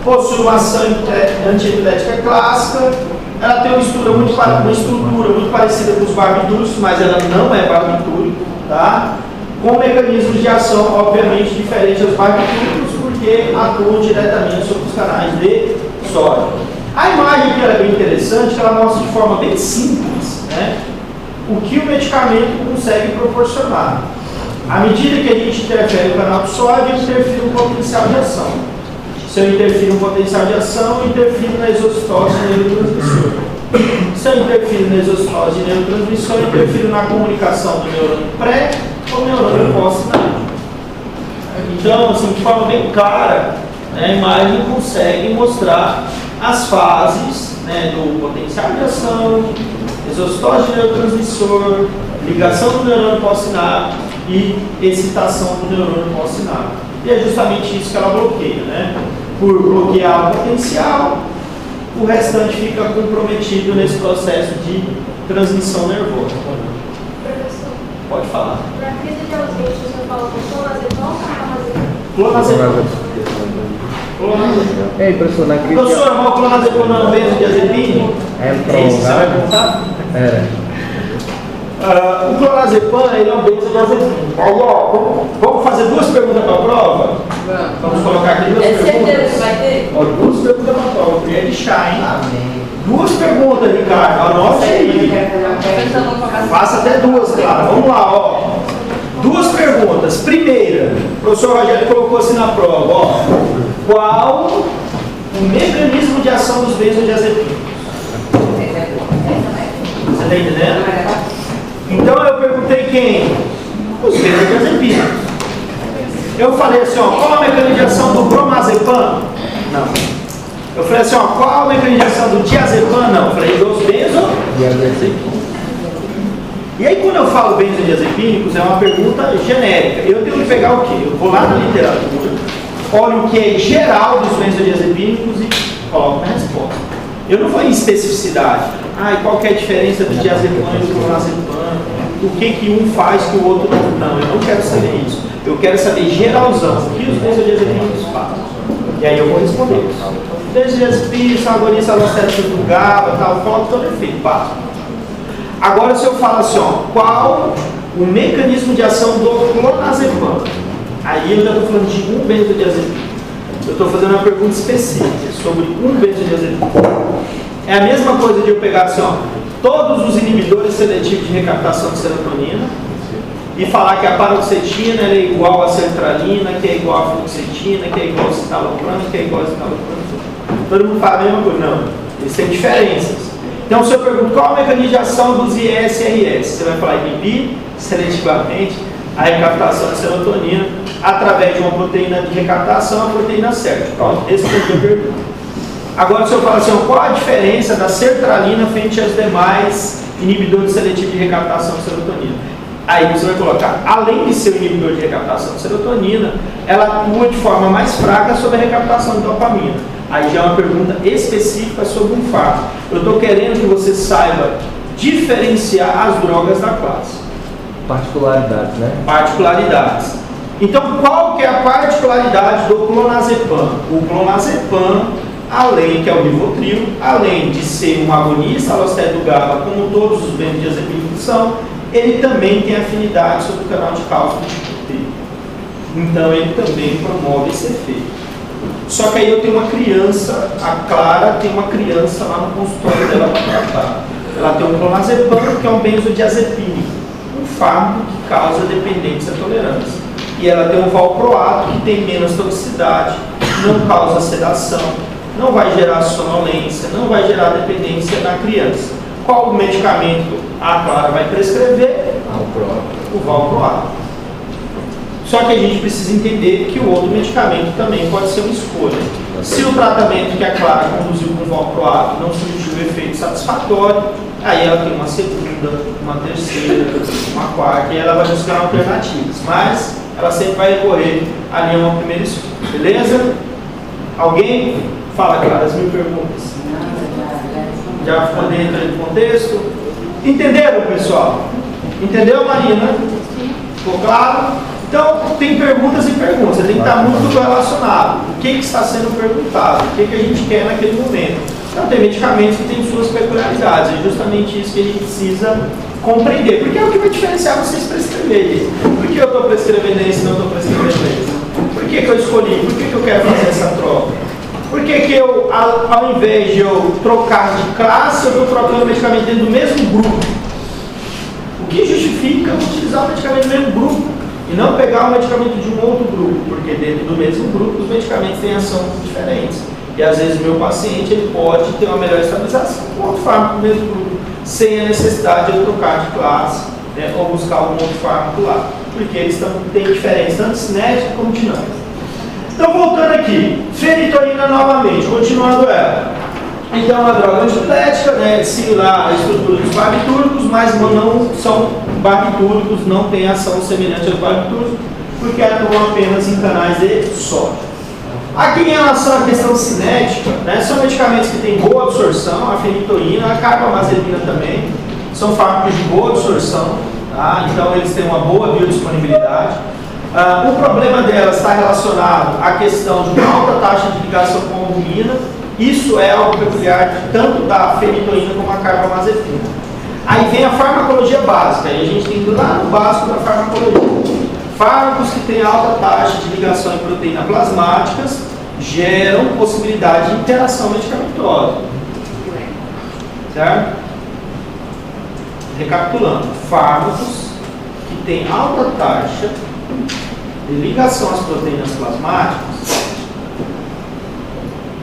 possui uma ação antiepilética clássica. Ela tem uma estrutura muito parecida com os barbitúricos, mas ela não é barbitúrico, tá? Com mecanismos de ação, obviamente, diferentes dos barbitúricos, porque atuam diretamente sobre os canais de sódio. A imagem aqui é bem interessante, que ela mostra de forma bem simples, né, o que o medicamento consegue proporcionar. À medida que a gente interfere no canal de sódio, interfere no potencial de ação. Se eu interfiro no potencial de ação, eu interfiro na exocitose e neurotransmissor. Se eu interfiro na exocitose e neurotransmissor, eu interfiro na comunicação do neurônio pré ou neurônio pós-sináptico. Então, assim, de forma bem clara, né, a imagem consegue mostrar as fases, né, do potencial de ação, exocitose de neurotransmissor, ligação do neurônio pós-sináptico e excitação do neurônio pós-sináptico. E é justamente isso que ela bloqueia, né? Por bloquear o potencial, o restante fica comprometido nesse processo de transmissão nervosa.
Professor,
Pode falar.
na crise de ausência, o senhor falou com clonazepam ou carbamazepam?
Ei, professor, na crise.
Professor, mas o clonazepam não é um benzodiazepina?
É
isso que você vai perguntar? O clonazepam, ele é um benzodiazepina. Vamos fazer 2 perguntas para a prova? Vamos colocar aqui 2 perguntas.
É certeza que vai ter?
Ó, 2 perguntas para a prova. Eu queria lixar, hein?
Amém.
2 perguntas, Ricardo. Anote aí. Faça até 2, claro. Vamos lá, ó. 2 perguntas. Primeira, o professor Rogério colocou assim na prova, ó. Qual o mecanismo de ação dos benzodiazepinas? Você está entendendo? Então eu perguntei quem? Os benzodiazepinas. Eu falei assim, ó, qual a mecanismo de ação do bromazepam? Não. Eu falei assim, ó, qual a mecanismo de ação do diazepam? Não. Eu falei dos benzodiazepinas. E aí quando eu falo benzodiazepínicos é uma pergunta genérica. Eu tenho que pegar o quê? Eu vou lá na literatura, olho o que é geral dos benzodiazepínicos e coloco na resposta. Eu não vou em especificidade. E qual que é a diferença do diazepam e do clonazepam? O que um faz que o outro não? Não, eu não quero saber isso. Eu quero saber geralzão. O que os benzodiazepínicos fazem? E aí eu vou responder. Benzodiazepínicos são agonistas alostéricos do GABA, tal, coloco todo efeito, básico. Agora se eu falo assim, ó, qual o mecanismo de ação do clonazepam? Aí eu já estou falando de um benzodiazepina. Eu estou fazendo uma pergunta específica sobre um benzodiazepina. É a mesma coisa de eu pegar assim, ó, todos os inibidores seletivos de recaptação de serotonina e falar que a paroxetina é igual a sertralina, que é igual a fluoxetina, que é igual a citalopram, que é igual a citalopram. Todo mundo fala a mesma coisa. Não, eles têm diferenças. Então, se eu pergunto qual a mecanismo de ação dos ISRS, você vai falar inibir seletivamente a recaptação de serotonina através de uma proteína de recaptação, a proteína certa. Pronto, respondeu a pergunta. Agora, se eu falar assim, qual a diferença da sertralina frente aos demais inibidores seletivos de recaptação de serotonina? Aí você vai colocar, além de ser um inibidor de recaptação de serotonina, ela atua de forma mais fraca sobre a recaptação de dopamina. Aí já é uma pergunta específica sobre um fármaco. Eu estou querendo que você saiba diferenciar as drogas da classe.
Particularidades, né?
Particularidades. Então, qual que é a particularidade do clonazepam? O clonazepam, além que é o Rivotril, além de ser um agonista alostério do GABA, como todos os benzodiazepínicos são, ele também tem afinidade sobre o canal de cálcio tipo T. Então, ele também promove esse efeito. Só que aí eu tenho uma criança, a Clara tem uma criança lá no consultório dela para tratar. Ela tem um clonazepam, que é um benzodiazepínico, um fármaco que causa dependência e tolerância. E ela tem um valproato, que tem menos toxicidade, não causa sedação, não vai gerar sonolência, não vai gerar dependência na criança. Qual o medicamento a Clara vai prescrever? O valproato. Só que a gente precisa entender que o outro medicamento também pode ser uma escolha. Se o tratamento que a Clara conduziu com o valproato não surgiu um efeito satisfatório, aí ela tem uma segunda, uma terceira, uma quarta, e ela vai buscar alternativas. Mas ela sempre vai recorrer ali a uma primeira escolha. Beleza? Alguém? Fala, Clara, as 1000 perguntas. Já ficou dentro do contexto? Entenderam, pessoal? Entendeu, Marina? Ficou claro? Então, tem perguntas e perguntas, você tem que estar muito relacionado. O que está sendo perguntado? O que a gente quer naquele momento? Então, tem medicamentos que têm suas peculiaridades, é justamente isso que a gente precisa compreender, porque é o que vai diferenciar vocês prescreverem. Por que eu estou prescrevendo esse e não estou prescrevendo esse? Por que eu escolhi? Por que eu quero fazer essa troca? Por que eu, ao invés de eu trocar de classe, eu estou trocando o medicamento dentro do mesmo grupo? O que justifica eu utilizar o medicamento do mesmo grupo? E não pegar o medicamento de um outro grupo, porque dentro do mesmo grupo os medicamentos têm ação diferentes. E às vezes o meu paciente ele pode ter uma melhor estabilização com outro fármaco no mesmo grupo, sem a necessidade de eu trocar de classe, né, ou buscar algum outro fármaco lá, porque eles têm diferença tanto cinética como dinâmica. Então voltando aqui, fenitonina novamente, continuando ela. Então é uma droga antiepilética, né, similar à estrutura dos barbitúricos, mas não são barbitúricos, não tem ação semelhante aos barbitúricos, porque atuam apenas em canais de sódio. Aqui em relação à questão cinética, né, são medicamentos que têm boa absorção, a fenitoína, a carbamazepina também, são fármacos de boa absorção, tá? Então eles têm uma boa biodisponibilidade. O problema delas está relacionado à questão de uma alta taxa de ligação com a albumina. Isso é algo peculiar tanto da fenitoína como a carbamazepina. Aí vem a farmacologia básica, e a gente tem que ir lá no básico da farmacologia. Fármacos que têm alta taxa de ligação em proteínas plasmáticas geram possibilidade de interação medicamentosa. Certo? Recapitulando, fármacos que têm alta taxa de ligação às proteínas plasmáticas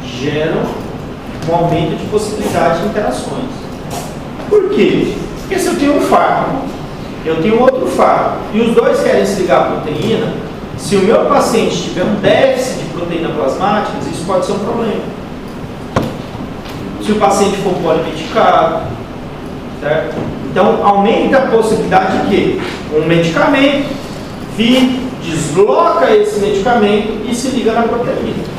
geram um aumento de possibilidade de interações. Por quê? Porque se eu tenho um fármaco, eu tenho outro fármaco, e os dois querem se ligar à proteína, se o meu paciente tiver um déficit de proteína plasmática, isso pode ser um problema. Se o paciente for polimedicado, certo? Então, aumenta a possibilidade de que um medicamento desloca esse medicamento e se liga na proteína.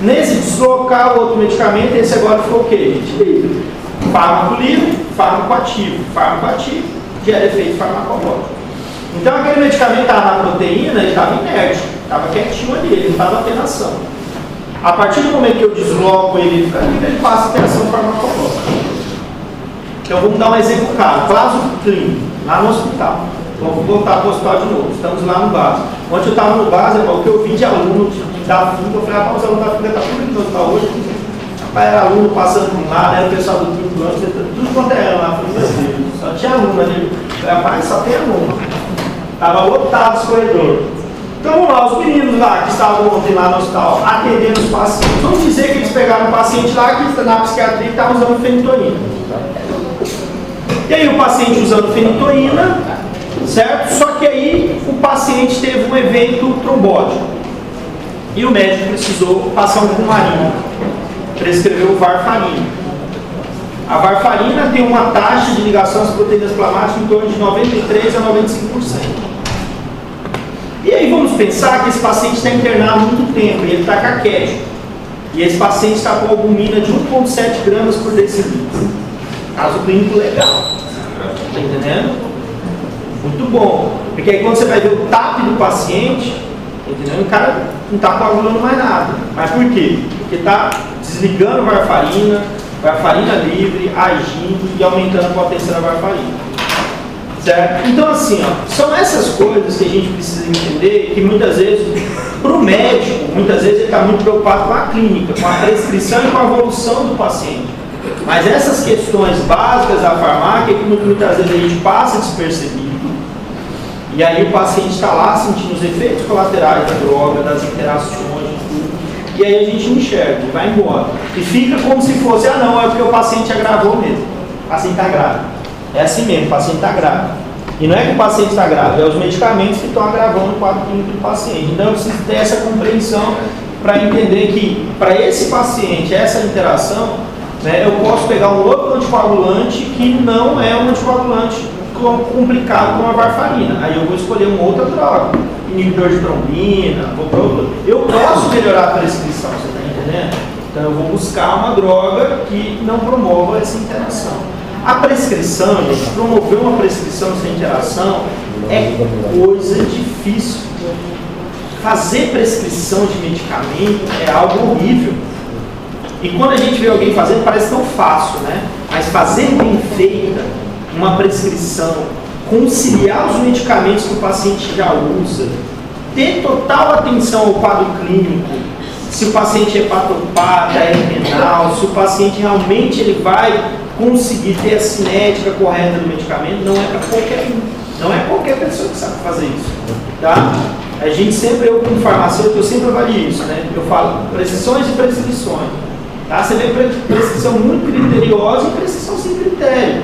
Nesse deslocar o outro medicamento, esse agora foi o quê? Fármaco livre, fármaco ativo. Fármaco ativo gera efeito farmacológico. Então aquele medicamento estava na proteína, ele estava inerte, estava quietinho ali, ele não estava tendo ação. A partir do momento que eu desloco ele, ele passa a ter ação farmacológica. Então vamos dar um exemplo claro. Caso clínico, lá no hospital. Vamos voltar para o hospital de novo. Estamos lá no básico. Onde eu estava no básico, o que eu vi de aluno da FINCA, eu falei, os alunos da FINCA estão tudo aqui no hospital hoje. Era aluno passando por lá, né? O pessoal do quinto ano, tudo quanto é ano lá. Falei, meu Deus, só tinha aluno ali. Falei, rapaz, só tem aluno. Tava lotado os corredores. Então vamos lá, os meninos lá que estavam ontem lá no hospital, atendendo os pacientes. Vamos dizer que eles pegaram um paciente lá que na psiquiatria estava usando fenitoína. E aí o paciente usando fenitoína, certo? Só que aí o paciente teve um evento trombótico. E o médico precisou passar um fumarina. Prescreveu varfarina. A varfarina tem uma taxa de ligação às proteínas plasmáticas em torno de 93% a 95%. E aí vamos pensar que esse paciente está internado há muito tempo, e ele está caquético. E esse paciente está com albumina de 1,7 gramas por decilitro. Caso clínico legal. Está entendendo? Muito bom. Porque aí quando você vai ver o TAP do paciente, entendeu? O cara não está coagulando mais nada. Mas por quê? Porque está desligando varfarina livre, agindo e aumentando a potência da varfarina. Certo? Então assim, ó, são essas coisas que a gente precisa entender, que muitas vezes, para o médico, muitas vezes ele está muito preocupado com a clínica, com a prescrição e com a evolução do paciente. Mas essas questões básicas da farmácia, que muitas vezes a gente passa despercebido, e aí o paciente está lá sentindo os efeitos colaterais da droga, das interações, tudo, e aí a gente não enxerga, vai embora. E fica como se fosse, ah não, é porque o paciente agravou mesmo, o paciente está grávido. É assim mesmo, o paciente está grávido. E não é que o paciente está grávido, é os medicamentos que estão agravando o quadro clínico do paciente. Então eu preciso ter essa compreensão para entender que para esse paciente, essa interação, né, eu posso pegar um outro anticoagulante que não é um anticoagulante complicado como a varfarina. Aí eu vou escolher uma outra droga, inibidor de trombina, eu posso melhorar a prescrição, você está entendendo? Então eu vou buscar uma droga que não promova essa interação. A prescrição, gente, promover uma prescrição sem interação é coisa difícil. Fazer prescrição de medicamento é algo horrível. E quando a gente vê alguém fazendo, parece tão fácil, né? Mas fazer bem feita uma prescrição, conciliar os medicamentos que o paciente já usa, ter total atenção ao quadro clínico, se o paciente é hepatopata, é renal, se o paciente realmente ele vai conseguir ter a cinética correta do medicamento, não é para qualquer um. Não é qualquer pessoa que sabe fazer isso. Tá? A gente sempre, eu como farmacêutico, eu sempre avalio isso, né? Eu falo prescrições e prescrições. Tá? Você vê prescrição muito criteriosa e prescrição sem critério.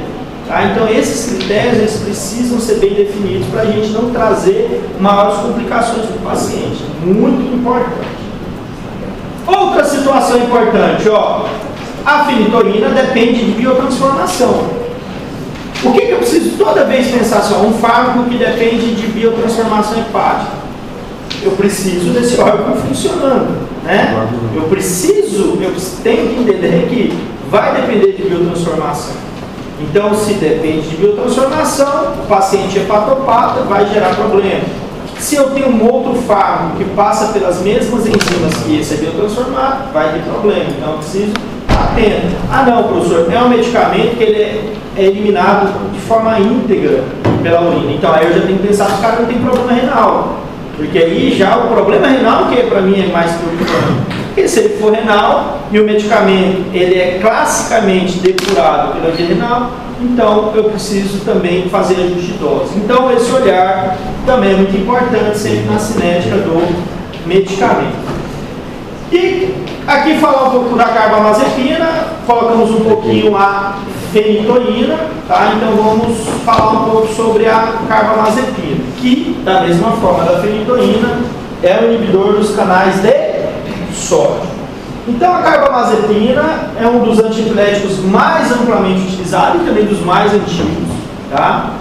Tá? Então esses critérios eles precisam ser bem definidos para a gente não trazer maiores complicações para o paciente. Muito importante. Outra situação importante, ó. A fenitoína depende de biotransformação. O que eu preciso toda vez pensar só? Um fármaco que depende de biotransformação hepática. Eu preciso desse órgão funcionando, né? Eu tenho que entender que vai depender de biotransformação. Então, se depende de biotransformação, o paciente hepatopata vai gerar problema. Se eu tenho um outro fármaco que passa pelas mesmas enzimas que esse é biotransformado, vai ter problema. Então, eu preciso estar atento. Ah, não, professor, é um medicamento que ele é eliminado de forma íntegra pela urina. Então, aí eu já tenho que pensar que o cara não tem problema renal. Porque aí já o problema renal, que para mim é mais preocupante. Porque se ele for renal e o medicamento ele é classicamente depurado pela via renal, então eu preciso também fazer ajuste de dose. Então esse olhar também é muito importante sempre na cinética do medicamento. E aqui falar um pouco da carbamazepina, colocamos um pouquinho a fenitoína, tá? Então vamos falar um pouco sobre a carbamazepina, que da mesma forma da fenitoína é o inibidor dos canais de sódio. Então a carbamazepina é um dos antiepiléticos mais amplamente utilizados e também dos mais antigos, tá?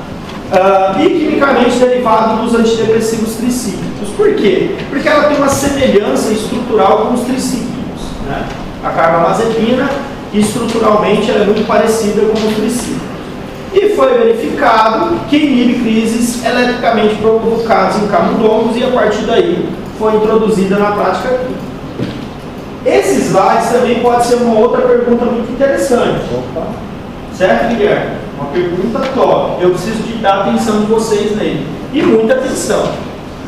E quimicamente derivado dos antidepressivos tricíclicos. Por quê? Porque ela tem uma semelhança estrutural com os tricíclicos, né? A carbamazepina estruturalmente ela é muito parecida com os tricíclicos. E foi verificado que inibe crises eletricamente provocadas em camundongos e a partir daí foi introduzida na prática clínica. Esses slides também pode ser uma outra pergunta muito interessante. Certo, Guilherme? Uma pergunta top. Eu preciso de dar atenção de vocês nele. E muita atenção.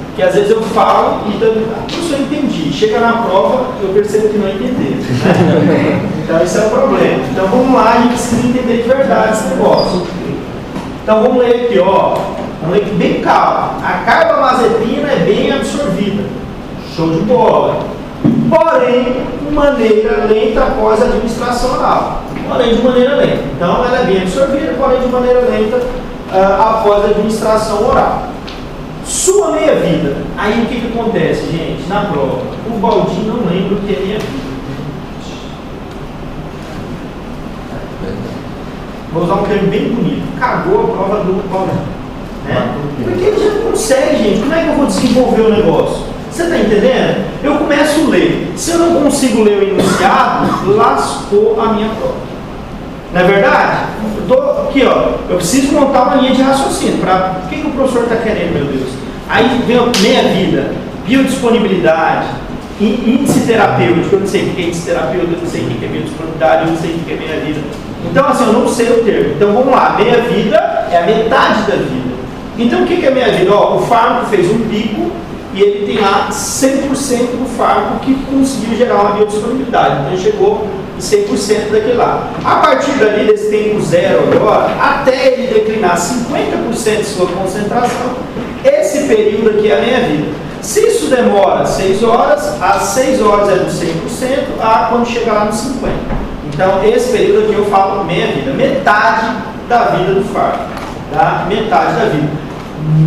Porque às vezes eu falo e eu entendi. Chega na prova, eu percebo que não entendi. Né? Então esse é o problema. Então vamos lá, a gente precisa entender de verdade esse negócio. Então vamos ler aqui, ó. Vamos ler aqui bem calmo. A carbamazepina é bem absorvida. Show de bola. Porém, de maneira lenta após a administração oral. Porém, de maneira lenta. Então ela é bem absorvida, porém de maneira lenta após a administração oral. Sua meia-vida. Aí o que acontece, gente? Na prova, o Baldinho não lembra o que é meia-vida. Vou usar um termo bem bonito. Cagou a prova do Baldinho. Né? Porque ele já não consegue, gente. Como é que eu vou desenvolver o negócio? Você está entendendo? Eu começo a ler. Se eu não consigo ler o enunciado, lascou a minha prova. Não é verdade? Eu tô aqui, ó. Eu preciso montar uma linha de raciocínio. O que o professor está querendo, meu Deus? Aí vem a meia-vida, biodisponibilidade, índice terapêutico. Eu não sei o que é índice terapêutico, eu não sei o que é biodisponibilidade, eu não sei o que é meia-vida. Então, assim, eu não sei o termo. Então, vamos lá. Meia-vida é a metade da vida. Então, o que é meia-vida? Ó, o fármaco fez um pico e ele tem lá 100% do fármaco que conseguiu gerar uma biodisponibilidade. Então, ele chegou em 100% daquele lá. A partir dali, desse tempo zero agora, até ele declinar 50% de sua concentração, esse período aqui é a meia-vida. Se isso demora 6 horas, as 6 horas é do 100% a quando chegar lá no 50%. Então, esse período aqui eu falo meia-vida, metade da vida do fármaco. Tá? Metade da vida.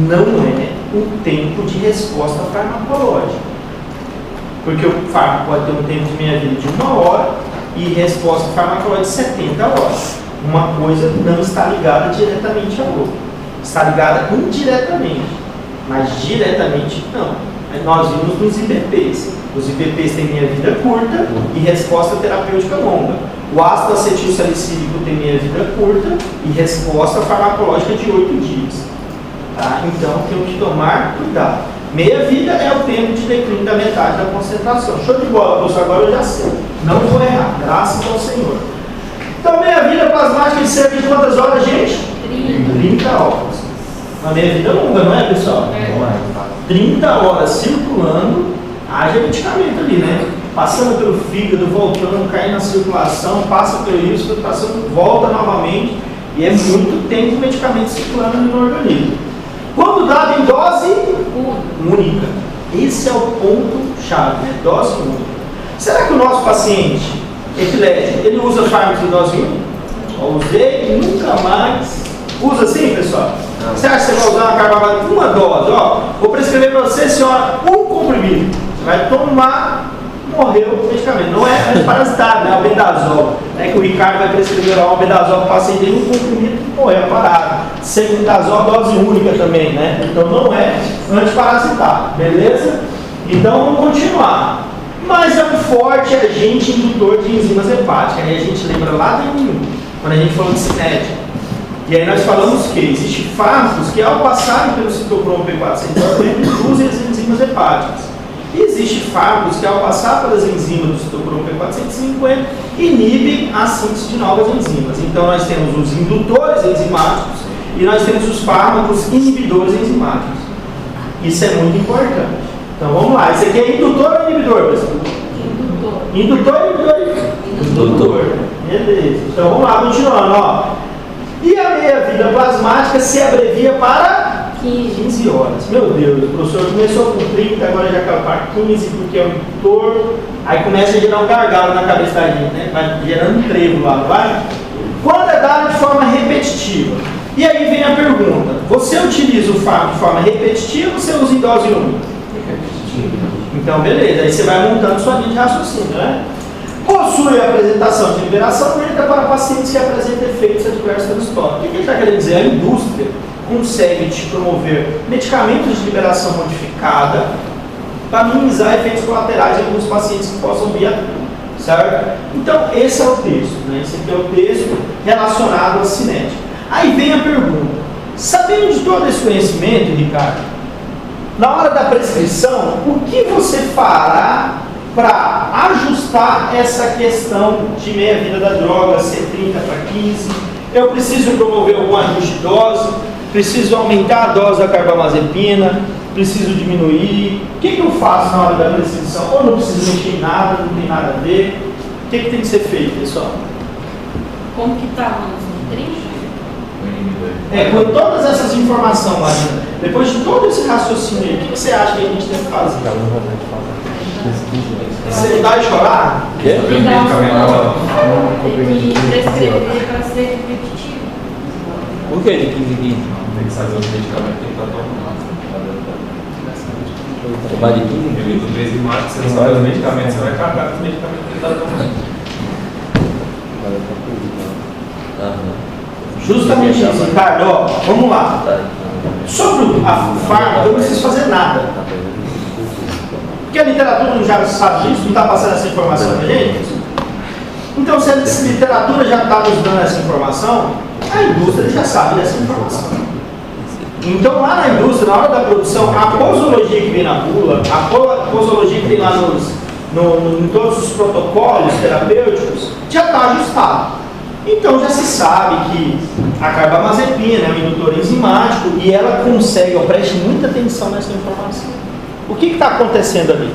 Não é o tempo de resposta farmacológica. Porque o fármaco pode ter um tempo de meia-vida de 1 hora e resposta farmacológica de 70 horas. Uma coisa não está ligada diretamente à outra. Está ligada indiretamente, mas diretamente não. Nós vimos nos IBPs. Os IBPs têm meia-vida curta e resposta terapêutica longa. O ácido acetil salicílico tem meia-vida curta e resposta farmacológica de 8 dias. Tá? Então, temos que tomar cuidado. Meia-vida é o tempo de declínio da metade da concentração. Show de bola, professor, agora eu já sei. Não vou errar, graças ao Senhor. Então, meia-vida plasmática de cerca de quantas horas, gente? 30 horas. Uma meia-vida longa, não é, pessoal? 30 horas circulando, haja medicamento ali, né? Passando pelo fígado, voltando, caindo na circulação, passa pelo isso, passando, volta novamente. E é muito tempo o medicamento circulando no organismo. Quando dado em dose única. Esse é o ponto-chave, né? Dose única. Será que o nosso paciente epilético, ele usa fármacos de dose única? Usei, nunca mais. Usa assim, pessoal? Não. Você acha que você vai usar uma carbamazepina? Uma dose, ó. Vou prescrever para você, senhora, um comprimido. Você vai tomar, morreu o medicamento. Não é antiparasitário, né? É o albendazol. É que o Ricardo vai prescrever lá o albendazol para o paciente dele, um comprimido, morreu, parado. Sebendazol, dose única também, né? Então não é antiparasitário, beleza? Então vamos continuar. Mas é um forte agente indutor de enzimas hepáticas. Aí a gente lembra lá do 1, quando a gente falou de cinética. E aí nós falamos que existem fármacos que ao passarem pelo citocromo P450 induzem as enzimas hepáticas. E existem fármacos que ao passar pelas enzimas do citocromo P450 inibem a síntese de novas enzimas. Então nós temos os indutores enzimáticos e nós temos os fármacos inibidores enzimáticos. Isso é muito importante. Então vamos lá, esse aqui é indutor ou inibidor, pessoal? Indutor ou inibidor? Indutor. Beleza. Então vamos lá, continuando, ó. E a meia-vida plasmática se abrevia para 15 horas. Meu Deus, o professor começou com 30, agora já caiu para 15, porque é um indutor. Aí começa a gerar um gargalo na cabeça da gente, né? Vai gerando um trevo lá, vai? Quando é dado de forma repetitiva. E aí vem a pergunta: você utiliza o fármaco de forma repetitiva ou você usa em dose única? Então, beleza, aí você vai montando sua linha de raciocínio, né? Possui a apresentação de liberação lenta para pacientes que apresentam efeitos adversos transitórios. O que ele está querendo dizer? A indústria consegue te promover medicamentos de liberação modificada para minimizar efeitos colaterais em alguns pacientes que possam vir a ter, certo? Então, esse é o texto, né? Esse aqui é o texto relacionado à cinética. Aí vem a pergunta: sabendo de todo esse conhecimento, Ricardo, na hora da prescrição, o que você fará para ajustar essa questão de meia-vida da droga, ser 30 para 15? Eu preciso promover algum ajuste de dose? Preciso aumentar a dose da carbamazepina? Preciso diminuir? O que eu faço na hora da prescrição? Ou não preciso mexer em nada, não tem nada a ver? que tem que ser feito, pessoal?
Como que tá, mano? 30?
Com todas essas informações, Marina, depois de todo esse raciocínio aí, o que você acha que a gente tem que fazer? Sentar e chorar?
Tem que prescrever para ser repetitivo.
Por que de 15 em 15?
Tem que saber os medicamentos que ele está tomando.
Tomar de 15 em 15?
Ele do 13 de março, você não sabe os medicamentos, você vai cagar com os medicamentos que ele está tomando.
Justamente isso, Ricardo. Ó, vamos lá. Sobre a fármaco, eu não preciso fazer nada. Porque a literatura já sabe disso, não está passando essa informação para a gente? Então, se a literatura já está nos dando essa informação, a indústria já sabe dessa informação. Então, lá na indústria, na hora da produção, a posologia que vem na bula, a posologia que tem lá em todos os protocolos terapêuticos, já está ajustado. Então, já se sabe que a carbamazepina é um indutor enzimático e ela consegue, preste muita atenção nessa informação. O que está acontecendo ali?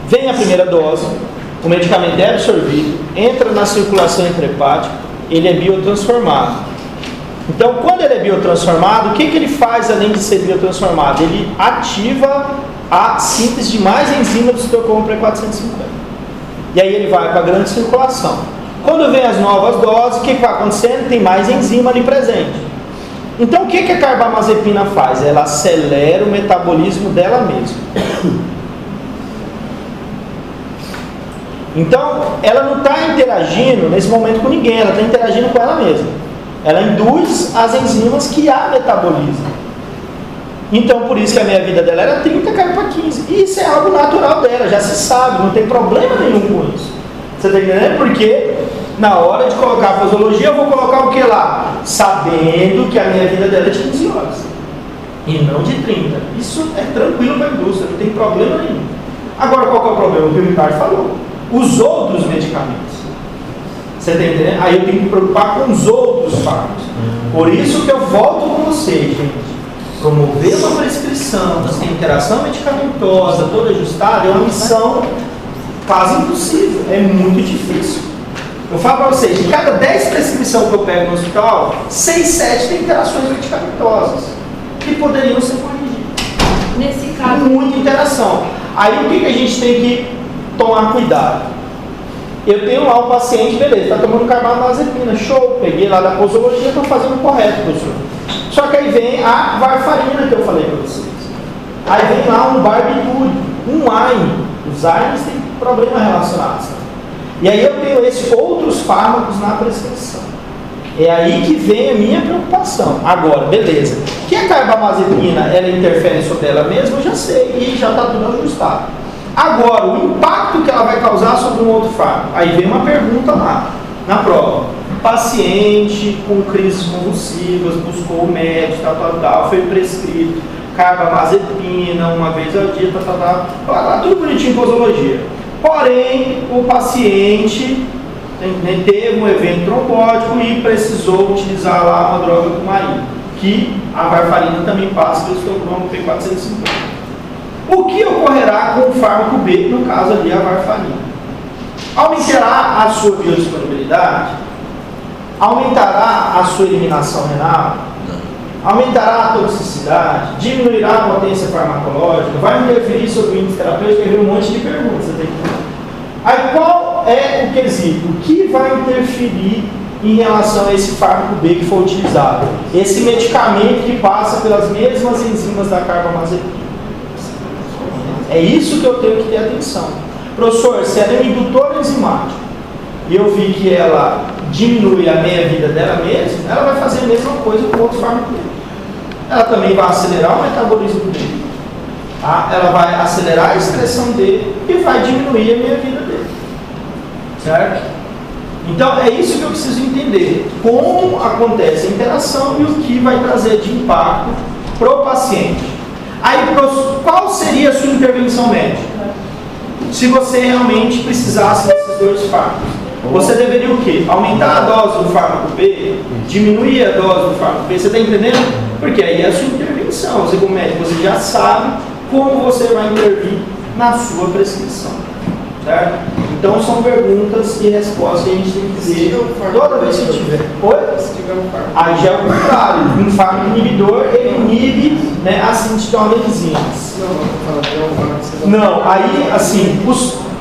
Vem a primeira dose, o medicamento é absorvido, entra na circulação intrahepática, ele é biotransformado. Então, quando ele é biotransformado, o que ele faz além de ser biotransformado? Ele ativa a síntese de mais enzima do citocromo pré-450. E aí ele vai para a grande circulação. Quando vem as novas doses, o que vai acontecendo? Tem mais enzima ali presente. Então, o que a carbamazepina faz? Ela acelera o metabolismo dela mesma. Então, ela não está interagindo nesse momento com ninguém, ela está interagindo com ela mesma. Ela induz as enzimas que a metabolizam. Então, por isso que a meia-vida dela era 30, caiu para 15. E isso é algo natural dela, já se sabe, não tem problema nenhum com isso. Você está entendendo? Porque na hora de colocar a posologia, eu vou colocar o que lá? Sabendo que a minha vida dela é de 15 horas. E não de 30. Isso é tranquilo para a indústria, não tem problema nenhum. Agora, qual que é o problema? O que o Ricardo falou. Os outros medicamentos. Você está entendendo? Aí eu tenho que me preocupar com os outros fármacos. Por isso que eu volto com vocês, gente. Promover uma prescrição, sem interação medicamentosa, toda ajustada, é uma missão quase impossível. É muito difícil. Eu falo para vocês, de cada 10 prescrições que eu pego no hospital, 6, 7 tem interações medicamentosas que poderiam ser corrigidas.
Nesse caso,
Muita interação. Aí o que a gente tem que tomar cuidado? Eu tenho lá um paciente, beleza, está tomando carbamazepina, show, peguei lá da posologia, estou fazendo o correto, professor. Só que aí vem a varfarina que eu falei para vocês. Aí vem lá um barbitúrico, um AINE. Os AINES têm problemas relacionados. E aí eu tenho esses outros fármacos na prescrição. É aí que vem a minha preocupação. Agora, beleza. Que a carbamazepina, ela interfere sobre ela mesma, eu já sei, e já está tudo ajustado. Agora, o impacto que ela vai causar sobre um outro fármaco. Aí vem uma pergunta lá, na prova. Paciente com crises convulsivas, buscou o médico, tal, foi prescrito carbamazepina uma vez ao dia, lá tudo bonitinho em posologia. Porém, o paciente teve um evento trombótico e precisou utilizar lá uma droga com AINE, que a varfarina também passa pelo citocromo P450. O que ocorrerá com o fármaco B, no caso ali a varfarina? Aumentará a sua biodisponibilidade? Aumentará a sua eliminação renal? Aumentará a toxicidade? Diminuirá a potência farmacológica? Vai interferir sobre o índice terapêutico? Tem um monte de perguntas. Aí qual é o quesito? O que vai interferir em relação a esse fármaco B que foi utilizado? Esse medicamento que passa pelas mesmas enzimas da carbamazepina. É isso que eu tenho que ter atenção. Professor, se ela é um indutor enzimático e eu vi que ela diminui a meia-vida dela mesma, ela vai fazer a mesma coisa com outro fármaco dele. Ela também vai acelerar o metabolismo dele. Tá? Ela vai acelerar a excreção dele e vai diminuir a meia-vida dele. Certo? Então, é isso que eu preciso entender. Como acontece a interação e o que vai trazer de impacto para o paciente. Aí, qual seria a sua intervenção médica? Se você realmente precisasse desses dois fármacos. Você deveria o quê? Aumentar a dose do fármaco B? Diminuir a dose do fármaco B? Você está entendendo? Porque aí é a sua intervenção. Você, como médico, você já sabe como você vai intervir na sua prescrição. certo? Então são perguntas e respostas que a gente tem que dizer toda vez que tiver. Oi? Aí já é o contrário. Um fármaco inibidor, ele inibe, né, a síntese de enzimas. Não, aí assim,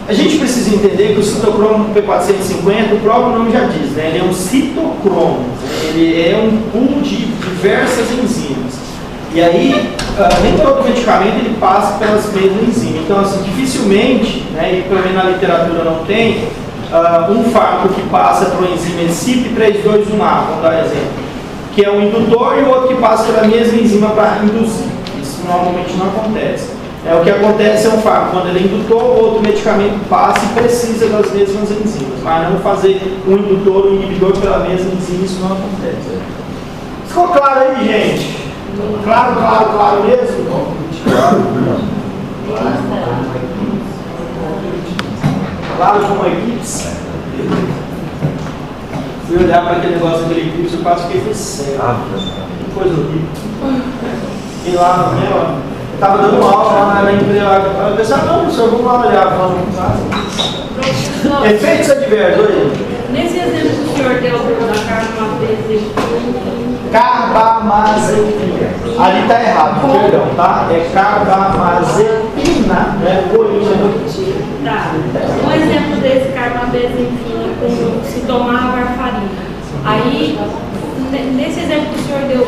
a gente precisa entender que o citocromo P450, o próprio nome já diz, né? Ele é um citocromo, ele é um pool de diversas enzimas. E aí, nem todo medicamento ele passa pelas mesmas enzimas. Então, assim, dificilmente, né, e pelo menos na literatura não tem, um fármaco que passa por uma enzima CYP321A, vamos dar exemplo, que é um indutor, e o outro que passa pela mesma enzima para induzir. Isso normalmente não acontece. O que acontece é um fármaco, quando ele é indutor, o outro medicamento passa e precisa das mesmas enzimas. Mas não fazer um indutor ou um inibidor pela mesma enzima, isso não acontece. Ficou claro aí, gente? Claro mesmo? Claro como eclipse? Fui olhar para aquele negócio daquele eclipse, eu quase fiquei cego. Que coisa horrível. E lá no meu, eu estava dando aula lá na empresa. Eu pensei, não, professor, vamos lá olhar. Vamos. Efeitos adversos, olha.
Nesse exemplo que o senhor deu da carbamazepina.
Carbamazepina. Ali está errado, perdão, tá? É carbamazepina, né?
Tá. Um exemplo desse carbamazepina, se tomar a varfarina. Aí, nesse exemplo que o senhor deu,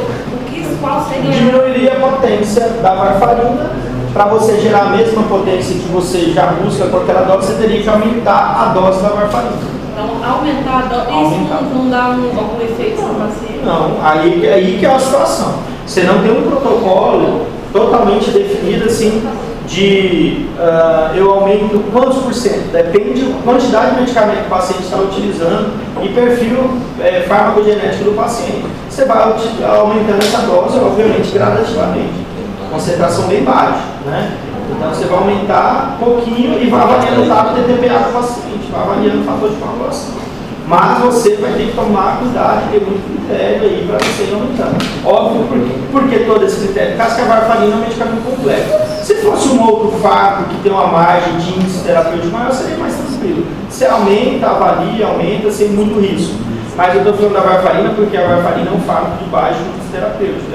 qual seria?
Diminuiria a potência da varfarina. Para você gerar a mesma potência que você já busca com aquela dose, você teria que aumentar a dose da varfarina.
Então, aumentar a dose, isso não dá algum efeito no paciente?
Não, aí que é a situação. Você não tem um protocolo totalmente definido assim de eu aumento quantos por cento. Depende da quantidade de medicamento que o paciente está utilizando e perfil farmacogenético do paciente. Você vai aumentando essa dose, obviamente, gradativamente. Concentração bem baixa, né? Então você vai aumentar um pouquinho e vai avaliando o tato TTPA do paciente, vai avaliando o fator de coagulação. Mas você vai ter que tomar cuidado, ter muito critério aí para você ir aumentando. Óbvio, porque todo esse critério, caso que a varfarina é um medicamento complexo. Se fosse um outro fármaco que tem uma margem de índice terapêutico maior, seria mais tranquilo. Você aumenta, avalia, aumenta sem muito risco. Mas eu estou falando da varfarina porque a varfarina é um fármaco de baixo índice terapêutico.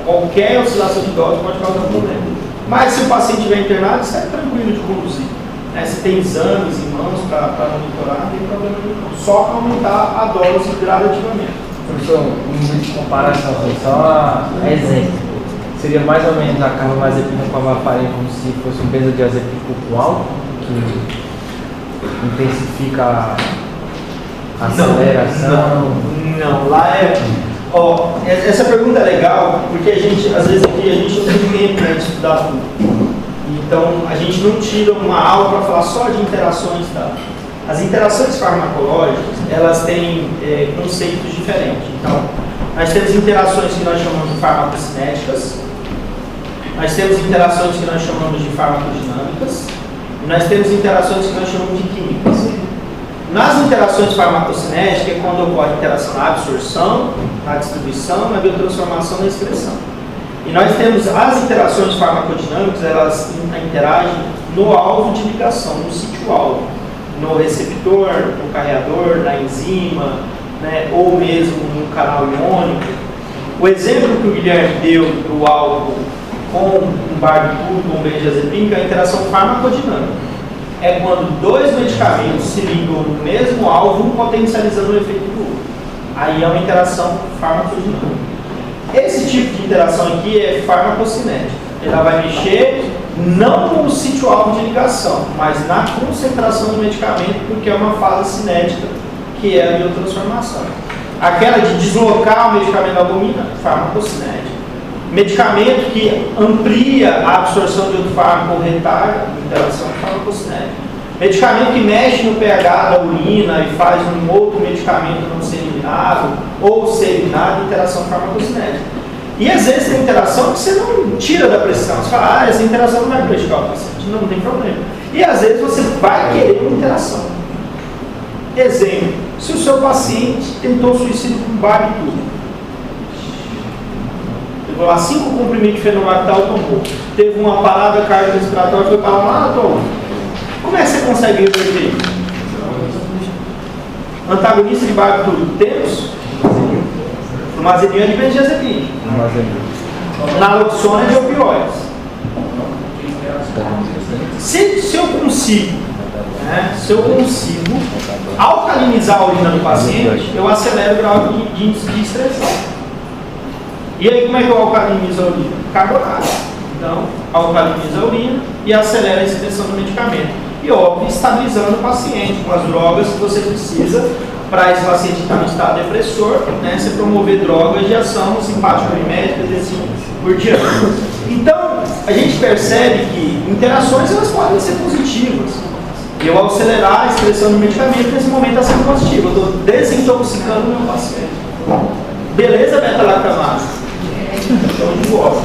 Qualquer oscilação de dose pode causar problema. Mas se o paciente estiver internado, isso é tranquilo de conduzir. Se tem exames em mãos para monitorar, não tem problema nenhum. Só aumentar a dose gradativamente.
Professor, um nível de comparação, só exemplo. Seria mais ou menos a carbamazepina com a varfarina como se fosse um benzodiazepínico com álcool, que intensifica a aceleração?
Não, lá é... essa pergunta é legal, porque a gente, às vezes aqui, a gente não tem tempo para estudar tudo. Então, a gente não tira uma aula para falar só de interações, tá? As interações farmacológicas, elas têm conceitos diferentes. Então, nós temos interações que nós chamamos de farmacocinéticas, nós temos interações que nós chamamos de farmacodinâmicas, e nós temos interações que nós chamamos de químicas. Nas interações farmacocinéticas é quando ocorre interação na absorção, na distribuição, na biotransformação e na excreção. E nós temos as interações farmacodinâmicas, elas interagem no alvo de ligação, no sítio-alvo, no receptor, no carreador, na enzima, né, ou mesmo no canal iônico. O exemplo que o Guilherme deu do álcool com um barbitúrico, com um benzodiazepínico, é a interação farmacodinâmica. É quando dois medicamentos se ligam no mesmo alvo, um potencializando o efeito do outro. Aí é uma interação farmacodinâmica. Esse tipo de interação aqui é farmacocinética. Ela vai mexer não com o sítio-alvo de ligação, mas na concentração do medicamento, porque é uma fase cinética, que é a biotransformação. Aquela de deslocar o medicamento da albumina, farmacocinética. Medicamento que amplia a absorção de outro fármaco ou retarda, interação farmacocinética. Medicamento que mexe no pH da urina e faz um outro medicamento não ser eliminado ou ser eliminado, interação farmacocinética. E às vezes tem interação que você não tira da pressão. Você fala, essa interação não vai prejudicar o paciente. Não tem problema. E às vezes você vai querer uma interação. Exemplo, se o seu paciente tentou suicídio com barbitúrico, pegou lá 5 comprimidos de fenobarbital, tomou. Teve uma parada cardiorrespiratória, foi para lá, tomou. Como é que você consegue reverter isso? Antagonista de barbitúrico temos? Flumazenil é de benzodiazepina. Naloxona é de opioides. Se eu consigo, né, alcalinizar a urina do paciente, eu acelero o grau de índice de expressão. E aí como é que eu alcalinizo a urina? Carbonato. Então, alcaliniza a urina e acelera a expressão do medicamento. E óbvio, estabilizando o paciente com as drogas que você precisa para esse paciente que está no estado depressor, né, você promover drogas de ação simpática mimética e assim por diante. Então, a gente percebe que interações elas podem ser positivas. Eu, ao acelerar a expressão do medicamento, nesse momento está sendo positivo. Eu estou desintoxicando o meu paciente. Beleza, beta-lactamase? Então, de volta.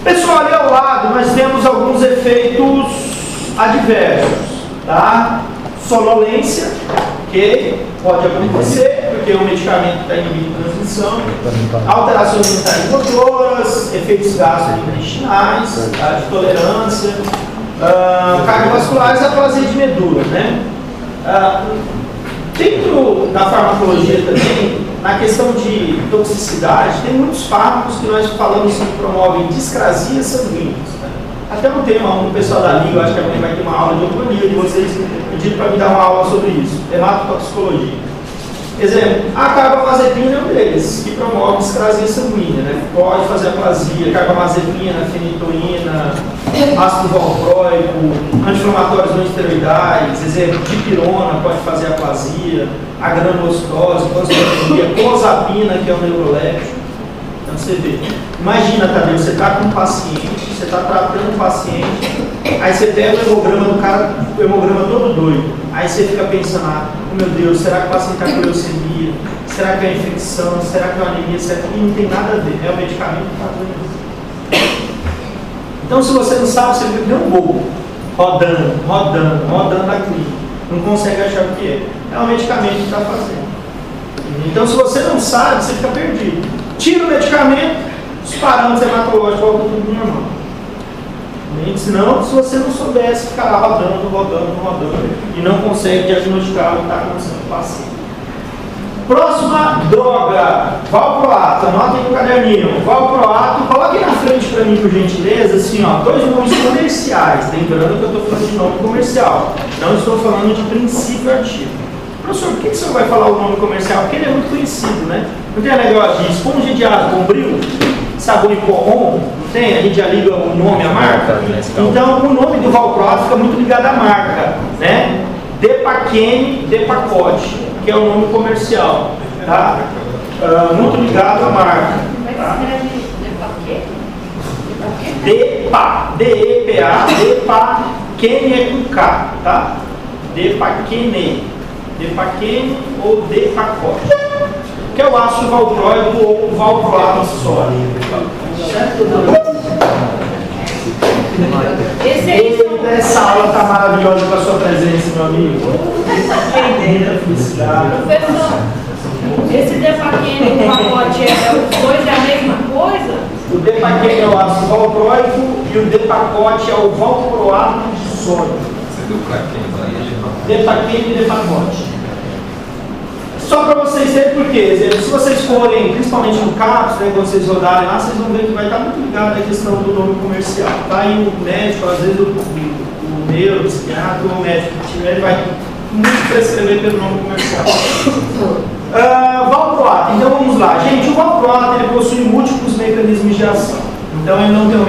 Pessoal, ali ao lado nós temos alguns efeitos adversos, tá? Sonolência, que pode acontecer, porque o medicamento está inibindo a transmissão, alterações mentais motoras, efeitos gastrointestinais, tá? De tolerância, cardiovasculares, aplasia de medula, né? Dentro da farmacologia também, na questão de toxicidade, tem muitos fármacos que nós falamos que promovem discrasias sanguíneas. Né? Até um tema, um pessoal da Liga, eu acho que amanhã vai ter uma aula de oncologia, de vocês pediram para me dar uma aula sobre isso, hematotoxicologia. Exemplo, a carbamazepina é um deles, que promove discrasia sanguínea, né? Pode fazer aplasia, carbamazepina, fenitoína, ácido valproico, anti-inflamatórios não esteroidais, exemplo, dipirona pode fazer aplasia, a granulocitose, clozapina, que é um neuroléptico. Então você vê, imagina, Tadeu, você está com um paciente, você está tratando um paciente, aí você pega o hemograma do cara, o hemograma todo doido, aí você fica pensando, oh meu Deus, será que o paciente está com leucemia? Será que é infecção? Será que é anemia? Será que não tem nada a ver? É o medicamento que está fazendo isso. Então, se você não sabe, você fica um bobo, rodando na clínica, não consegue achar o que é. É o medicamento que está fazendo. Então, se você não sabe, você fica perdido. Tira o medicamento, os parâmetros hematológicos voltam tudo normal. Senão, se você não soubesse, ficará rodando e não consegue diagnosticar o que está acontecendo com o paciente. Próxima droga, valproato. Anotem no caderninho. Valproato, coloque na frente para mim, por gentileza, assim, ó, 2 nomes comerciais. Lembrando que eu estou falando de nome comercial, não estou falando de princípio ativo. Professor, por que o senhor vai falar o nome comercial? Porque ele é muito conhecido, né? Não tem negócio de esponja de água com bril, sabão em pó, não tem? A gente já liga o nome à marca. Então, o nome do valproato fica muito ligado à marca, né? Depaquene, Depakote, que é o nome comercial, tá? Muito ligado à marca. Tá? Depa, D-E-P-A, Depaquene é com K, tá? Depaquene ou Depakote, que é o ácido valproico ou valproato sólido. Essa aula está maravilhosa com a sua presença, meu amigo. Felicidade.
Professor, esse Depaquene e o pacote os dois é a mesma coisa?
O Depaquene é o ácido valproico e o Depakote é o valproato de sódio. Depaquene e Depakote. Só para vocês terem porquê, se vocês forem, principalmente no CAPS, né, quando vocês rodarem lá, vocês vão ver que vai estar muito ligado à questão do nome comercial. Tá? E o médico, às vezes o neuropsiquiatra ou o médico que tiver, ele vai muito prescrever pelo nome comercial. Valproato, então vamos lá. Gente, o valproato ele possui múltiplos mecanismos de ação. Então ele não tem um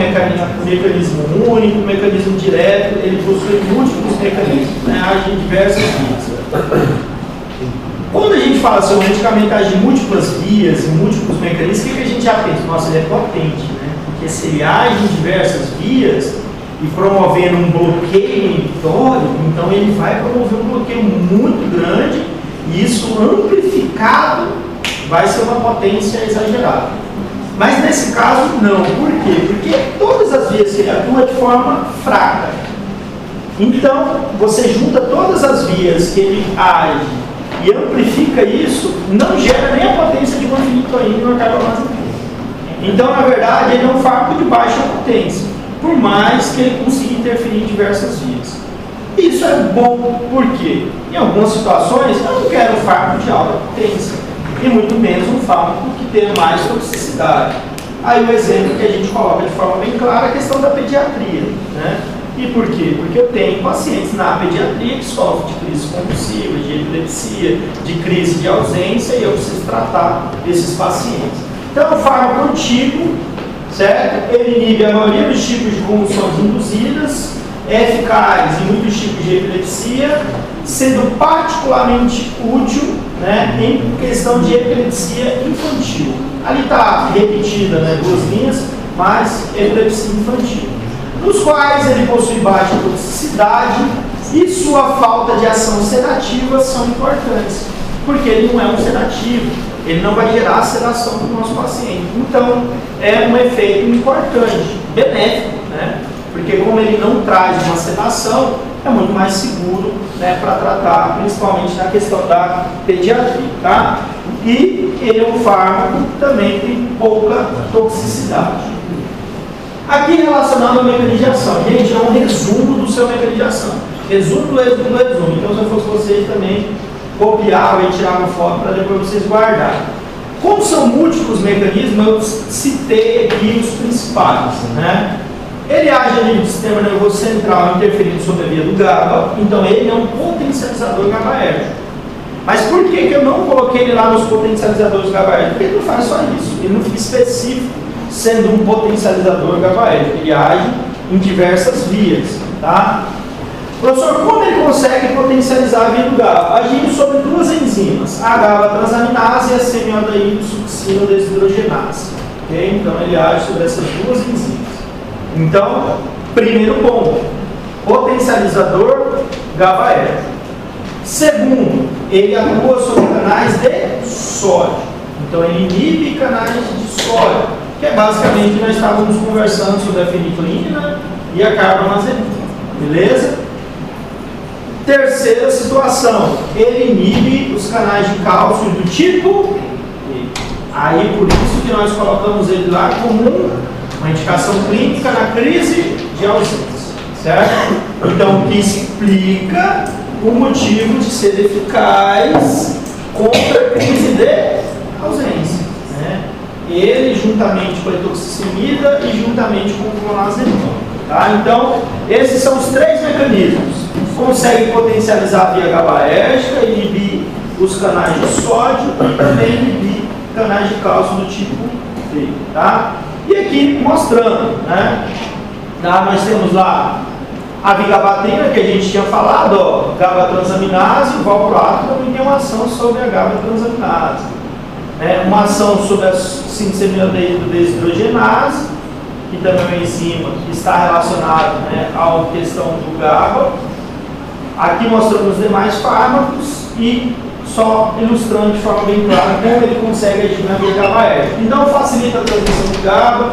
mecanismo único, um mecanismo direto, ele possui múltiplos mecanismos, né? Age em diversas vias. Quando a gente fala sobre medicamento age em múltiplas vias, em múltiplos mecanismos, o que a gente já pensa? Nossa, ele é potente, né? Porque se ele age em diversas vias e promovendo um bloqueio inibitório, então ele vai promover um bloqueio muito grande e isso amplificado vai ser uma potência exagerada. Mas nesse caso não. Por quê? Porque todas as vias que ele atua de forma fraca. Então, você junta todas as vias que ele age e amplifica isso, não gera nem a potência de uma fenitoína e uma carbamazepina. Então, na verdade, ele é um fármaco de baixa potência, por mais que ele consiga interferir em diversas vias. Isso é bom porque, em algumas situações, eu não quero um fármaco de alta potência, e muito menos um fármaco que tenha mais toxicidade. Aí o exemplo que a gente coloca de forma bem clara é a questão da pediatria, né? E por quê? Porque eu tenho pacientes na pediatria que sofrem de crise convulsiva, de epilepsia, de crise de ausência, e eu preciso tratar esses pacientes. Então, o fármaco antigo, certo? Ele inibe a maioria dos tipos de convulsões induzidas, é eficaz em muitos tipos de epilepsia, sendo particularmente útil, né, em questão de epilepsia infantil. Ali está repetida, né, 2 linhas, mas epilepsia infantil, nos quais ele possui baixa toxicidade e sua falta de ação sedativa são importantes, porque ele não é um sedativo, ele não vai gerar sedação do nosso paciente. Então, é um efeito importante, benéfico, né? Porque como ele não traz uma sedação, é muito mais seguro, né, para tratar, principalmente na questão da pediatria, tá? E ele é um fármaco que também tem pouca toxicidade. Aqui relacionado ao mecanismo de ação, gente, é um resumo do seu mecanismo de ação. Resumo do resumo. Então, se eu fosse vocês também, copiar e tirar uma foto para depois vocês guardarem. Como são múltiplos mecanismos, eu citei aqui os principais, né? Ele age ali no sistema nervoso central, interferindo sobre a via do GABA, então ele é um potencializador GABAérgico. Mas por que eu não coloquei ele lá nos potencializadores GABAérgicos? Porque ele não faz só isso, ele não fica específico sendo um potencializador GABAérgico, ele age em diversas vias, tá? Professor, como ele consegue potencializar a via do GABA? Agindo sobre 2 enzimas, a GABA-transaminase e a semialdeído-succino desidrogenase. Okay? Então ele age sobre essas 2 enzimas. Então, primeiro ponto, potencializador GABAérgico. Segundo, ele atua sobre canais de sódio. Então ele inibe canais de sódio, que é basicamente nós estávamos conversando sobre a feniclina e a carbamazepina. Beleza? Terceira situação, ele inibe os canais de cálcio do tipo E. Aí por isso que nós colocamos ele lá como uma indicação clínica na crise de ausência, certo? Então, o que explica o motivo de ser eficaz contra a crise de ausência, né? Ele, juntamente com a etoxicimida e juntamente com o clonazepam, tá? Então, esses são os 3 mecanismos. Consegue potencializar a via GABAérgica, inibir os canais de sódio e também inibir canais de cálcio do tipo B, tá? E aqui mostrando, né? Nós temos lá a vigabatrina, que a gente tinha falado, ó, GABA-transaminase, o valproato também tem uma ação sobre a GABA-transaminase. Uma ação sobre a semialdeído-desidrogenase, que também é uma enzima que está relacionada, né, à questão do GABA. Aqui mostramos os demais fármacos e só ilustrando de forma bem clara como ele consegue agir na via GABAérgica. Então, facilita a transmissão do GABA,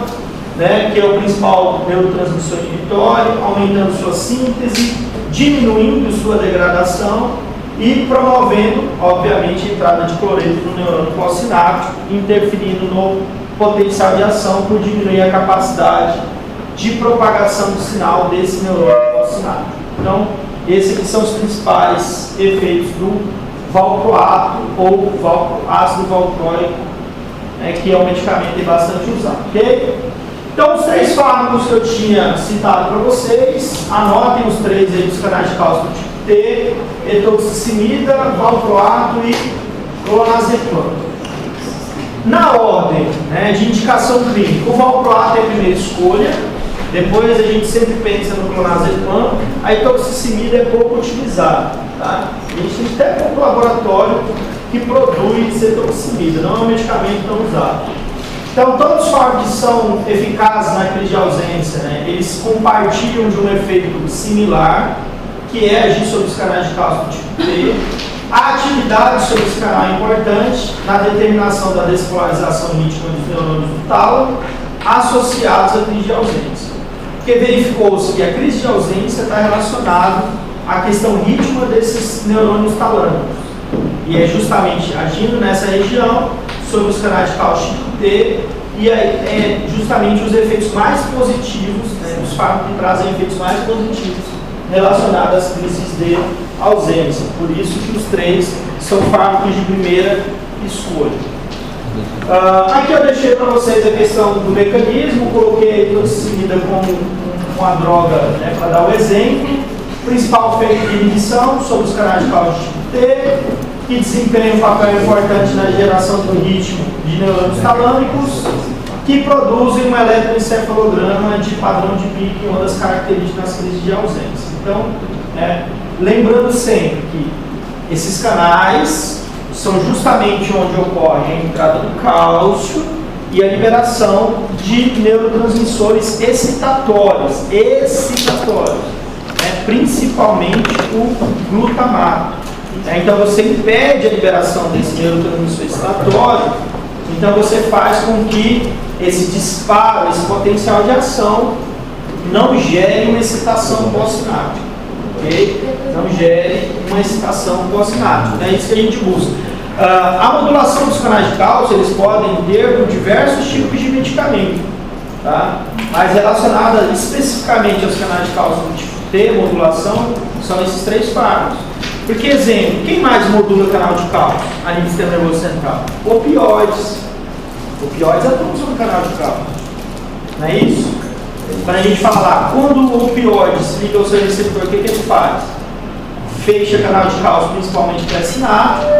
né, que é o principal neurotransmissor inibitório, aumentando sua síntese, diminuindo sua degradação e promovendo, obviamente, a entrada de cloreto no neurônio pós-sináptico, interferindo no potencial de ação por diminuir a capacidade de propagação do sinal desse neurônio pós-sináptico. Então, esses aqui são os principais efeitos do valproato ou ácido valproico, né, que é um medicamento bastante usado, ok? Então, os 3 fármacos que eu tinha citado para vocês, anotem os 3 aí dos canais de cálcio do tipo T, etoxicimida, valproato e clonazepam. Na ordem, né, de indicação clínica, o valproato é a primeira escolha, depois a gente sempre pensa no clonazepam, a etoxicimida é pouco utilizada, tá? A gente tem até pouco laboratório que produz etoxicimida, não é um medicamento tão usado. Então, todos os fármacos que são eficazes na crise de ausência, né, eles compartilham de um efeito similar, que é agir sobre os canais de cálcio do tipo T. A atividade sobre esse canal é importante na determinação da despolarização rítmica dos neurônios do tálamo associados à crise de ausência. Porque verificou-se que a crise de ausência está relacionada à questão rítmica desses neurônios talâmicos. E é justamente agindo nessa região, sobre os canais de cálcio tipo T, e é justamente os efeitos mais positivos, né, os fármacos que trazem efeitos mais positivos relacionadas às crises de ausência. Por isso que os 3 são fármacos de primeira escolha. Aqui eu deixei para vocês a questão do mecanismo, coloquei toda seguida como uma droga, né, para dar o exemplo. Principal efeito de inibição sobre os canais de cálcio tipo T, que desempenha um papel importante na geração do ritmo de neurônios talâmicos, que produzem um eletroencefalograma de padrão de Pick, uma das características nas crises de ausência. Então, lembrando sempre que esses canais são justamente onde ocorre a entrada do cálcio e a liberação de neurotransmissores excitatórios, principalmente o glutamato. Então você impede a liberação desse neurotransmissor excitatório, então você faz com que esse disparo, esse potencial de ação não gere uma excitação pós-sináptica. Okay? Não gere uma excitação pós-sináptica. É isso que a gente busca. A modulação dos canais de cálcio, eles podem ter com diversos tipos de medicamento, tá? Mas relacionada especificamente aos canais de cálcio do tipo T, modulação, são esses 3 fármacos. Porque, exemplo, quem mais modula o canal de cálcio a nível do sistema nervoso central? Opioides. Opioides atuam sobre o canal de cálcio. Não é isso? Quando a gente fala lá, quando o opioides liga ao seu receptor, o que ele faz? Fecha o canal de cálcio, principalmente pré-sináptico,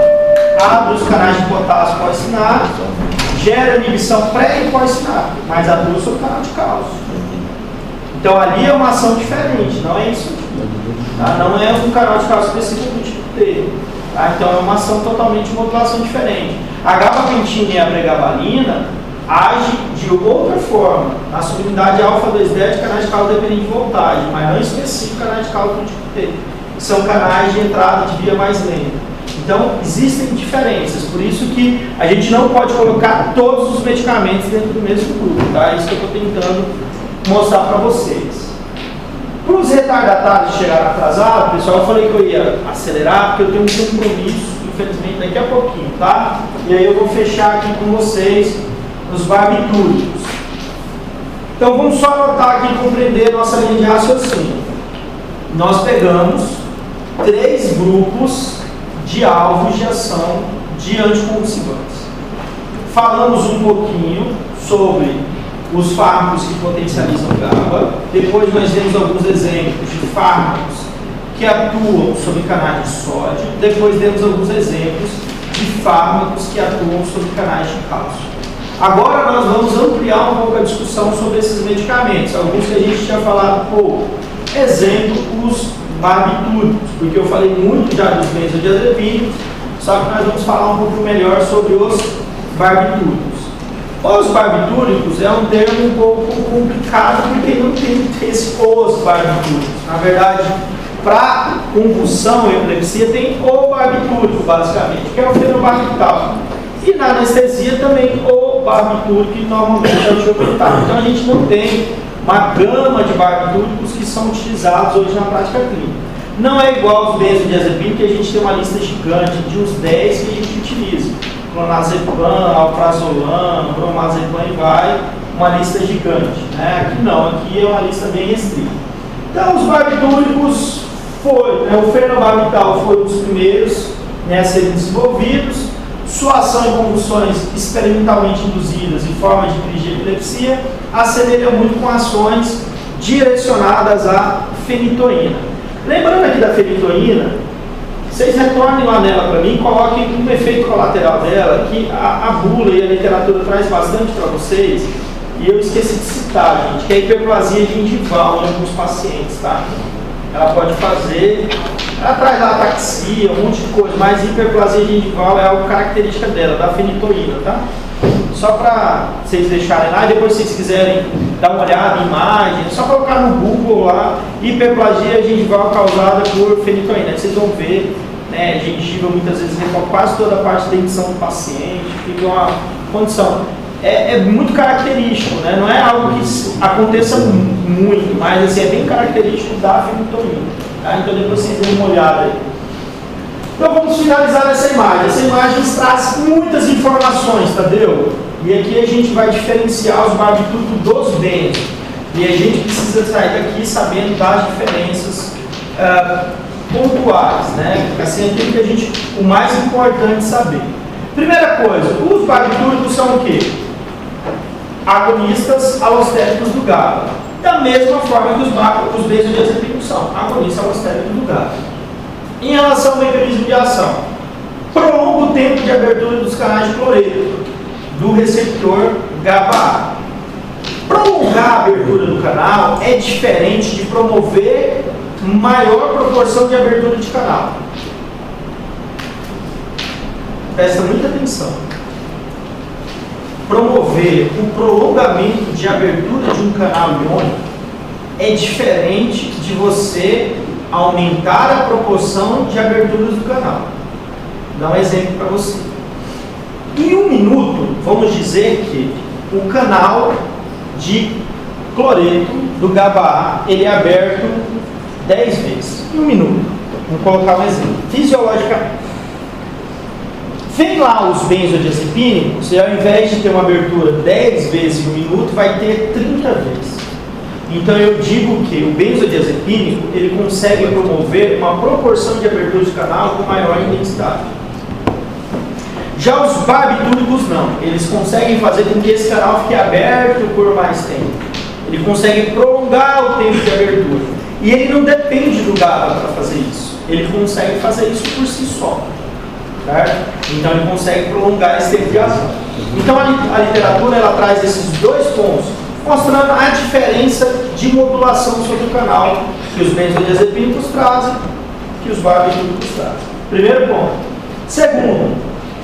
abre os canais de potássio pós-sináptico, gera inibição pré e pós-sináptica, mas atua sobre o canal de cálcio. Então ali é uma ação diferente, não é isso aqui. Tá? Não é um canal de cálcio específico do tipo T. Tá? Então é uma ação totalmente de modulação diferente. A gabapentina e a pregabalina agem de outra forma, na subunidade alfa-2-DE de canais de cálcio dependente de voltagem, mas não específico canais de cálcio do tipo T. São canais de entrada de via mais lenta. Então, existem diferenças, por isso que a gente não pode colocar todos os medicamentos dentro do mesmo grupo, tá? É isso que eu estou tentando mostrar para vocês. Para os retardatários que chegaram atrasados, pessoal, eu falei que eu ia acelerar, porque eu tenho um compromisso, infelizmente, daqui a pouquinho, tá? E aí eu vou fechar aqui com vocês os barbitúricos. Então, vamos só anotar aqui e compreender nossa linha de raciocínio. Nós pegamos 3 grupos de alvos de ação de anticonvulsivantes. Falamos um pouquinho sobre os fármacos que potencializam o GABA, depois nós vemos alguns exemplos de fármacos que atuam sobre canais de sódio, depois demos alguns exemplos de fármacos que atuam sobre canais de cálcio. Agora nós vamos ampliar um pouco a discussão sobre esses medicamentos, alguns que a gente tinha falado pouco. Exemplo, os barbitúricos, porque eu falei muito já dos benzodiazepínicos, só que nós vamos falar um pouco melhor sobre os barbitúricos. Os barbitúricos é um termo um pouco complicado, porque não tem esse os barbitúricos. Na verdade, para convulsão e epilepsia tem o barbitúrico, basicamente, que é o fenobarbital. E na anestesia também o barbitúrico, que normalmente é o tiopental. Então a gente não tem uma gama de barbitúricos que são utilizados hoje na prática clínica. Não é igual aos benzodiazepínicos, que a gente tem uma lista gigante de uns 10 que a gente utiliza. Clonazepam, alprazolam, bromazepam e vai, uma lista gigante. Né? Aqui não, aqui é uma lista bem restrita. Então os barbitúricos o fenobarbital foi um dos primeiros, né, a serem desenvolvidos. Sua ação em convulsões experimentalmente induzidas em forma de crise de epilepsia assemelha muito com ações direcionadas à fenitoína. Lembrando aqui da fenitoína, vocês retornem lá nela para mim e coloquem um efeito colateral dela, que a bula e a literatura traz bastante para vocês, e eu esqueci de citar, gente, que é a hiperplasia gengival em alguns pacientes, tá? Ela pode fazer, ela traz ataxia, um monte de coisa, mas hiperplasia gengival é algo característica dela, da fenitoína, tá? Só para vocês deixarem lá, e depois se vocês quiserem dar uma olhada em imagem, é só colocar no Google lá, hiperplasia gengival causada por fenitoína, aí vocês vão ver, né, gengiva muitas vezes recorre quase toda a parte da dentição do paciente, fica uma condição. É muito característico, né? Não é algo que aconteça muito, mas assim, é bem característico da fenitoína. Tá? Então depois vocês dêem uma olhada aí. Então vamos finalizar essa imagem. Essa imagem traz muitas informações, Tadeu? E aqui a gente vai diferenciar os barbitúricos dos benzos. E a gente precisa sair daqui sabendo das diferenças pontuais, né? Assim, aquilo que a gente, o mais importante saber. Primeira coisa, os barbitúricos são o quê? Agonistas alostéricos do GABA. Da mesma forma que os benzodiazepínicos são agonistas alostéricos do GABA. Em relação ao mecanismo de ação, prolonga o tempo de abertura dos canais de cloreto do receptor GABA. Prolongar a abertura do canal é diferente de promover maior proporção de abertura de canal. Presta muita atenção. Promover o prolongamento de abertura de um canal iônico é diferente de você aumentar a proporção de aberturas do canal. Vou dar um exemplo para você. Em 1 minuto, vamos dizer que o canal de cloreto do GABA ele é aberto 10 vezes. Em 1 minuto. Vamos colocar um exemplo. Fisiologicamente. Vem lá os benzodiazepínicos e ao invés de ter uma abertura 10 vezes em 1 minuto, vai ter 30 vezes. Então eu digo que o benzodiazepínico ele consegue promover uma proporção de abertura de canal com maior intensidade. Já os barbitúricos não. Eles conseguem fazer com que esse canal fique aberto por mais tempo. Ele consegue prolongar o tempo de abertura. E ele não depende do GABA para fazer isso. Ele consegue fazer isso por si só. Certo? Então ele consegue prolongar esse tempo de ação. Então a literatura ela traz esses dois pontos, mostrando a diferença de modulação sobre o canal que os benzodiazepínicos trazem, que os barbitúricos trazem. Primeiro ponto. Segundo,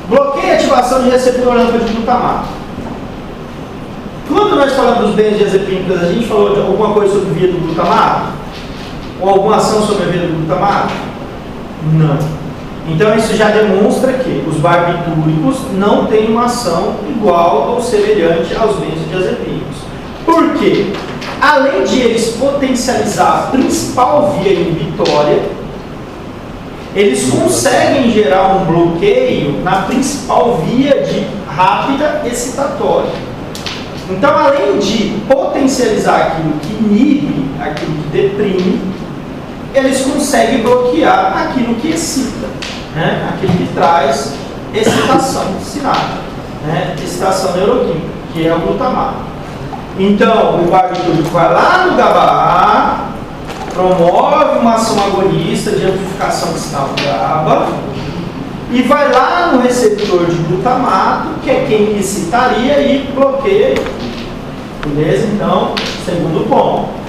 bloqueio e ativação de receptor de glutamato. Quando nós falamos dos benzodiazepínicos, a gente falou de alguma coisa sobre via do glutamato? Ou alguma ação sobre a via do glutamato? Não. Então isso já demonstra que os barbitúricos não têm uma ação igual ou semelhante aos benzodiazepínicos. Por quê? Além de eles potencializar a principal via inibitória, eles conseguem gerar um bloqueio na principal via de rápida excitatória. Então, além de potencializar aquilo que inibe, aquilo que deprime, eles conseguem bloquear aquilo que excita, né? Aquilo que traz excitação sináptica, né? Excitação neuroquímica, que é o glutamato. Então, o barbitúrico vai lá no GABA, promove uma ação agonista de amplificação do sinal GABA e vai lá no receptor de glutamato, que é quem excitaria e bloqueia. Beleza? Então, segundo ponto.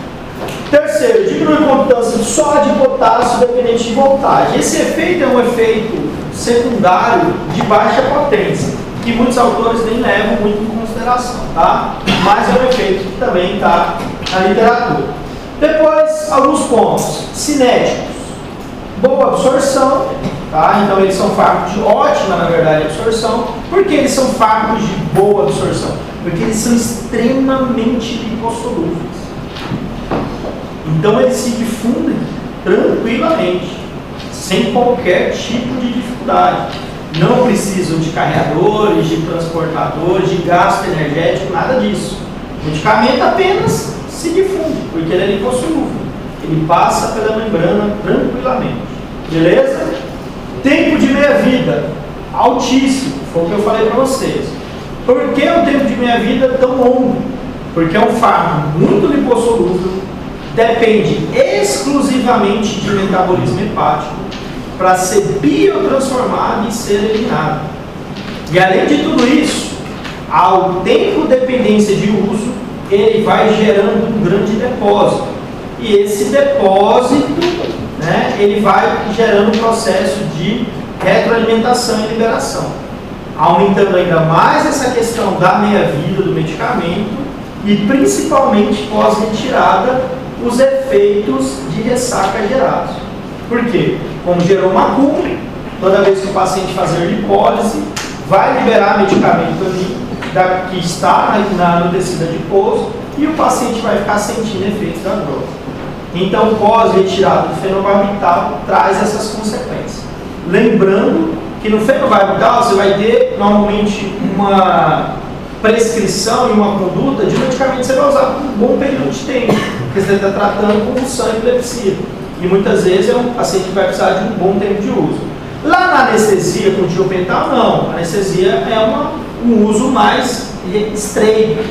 Terceiro, diminui a condutância de sódio e potássio dependente de voltagem. Esse efeito é um efeito secundário de baixa potência, que muitos autores nem levam muito em consideração, tá? Mas é um efeito que também está na literatura. Depois, alguns pontos cinéticos. Boa absorção, tá? Então eles são fármacos de ótima, na verdade, absorção. Por que eles são fármacos de boa absorção? Porque eles são extremamente lipossolúveis. Então eles se difundem tranquilamente, sem qualquer tipo de dificuldade. Não precisam de carreadores, de transportadores, de gasto energético, nada disso. O medicamento apenas se difunde, porque ele é lipossolúvel. Ele passa pela membrana tranquilamente. Beleza? Tempo de meia-vida altíssimo, foi o que eu falei para vocês. Por que o tempo de meia-vida tão longo? Porque é um fármaco muito lipossolúvel, depende exclusivamente de metabolismo hepático para ser biotransformado e ser eliminado. E além de tudo isso, ao tempo dependência de uso, ele vai gerando um grande depósito. E esse depósito, né, ele vai gerando um processo de retroalimentação e liberação, aumentando ainda mais essa questão da meia-vida do medicamento e principalmente pós-retirada os efeitos de ressaca gerados. Por quê? Como gerou uma acúmulo, toda vez que o paciente fazer lipólise, vai liberar medicamento ali que está no tecido adiposo e o paciente vai ficar sentindo efeitos da droga. Então, pós-retirada do fenobarbital traz essas consequências. Lembrando que no fenobarbital você vai ter normalmente uma prescrição e uma conduta de medicamento que você vai usar por um bom período de tempo, porque você está tratando convulsão e epilepsia. E muitas vezes é um paciente que vai precisar de um bom tempo de uso. Lá na anestesia com tiopental, não. A anestesia é um uso mais estreito.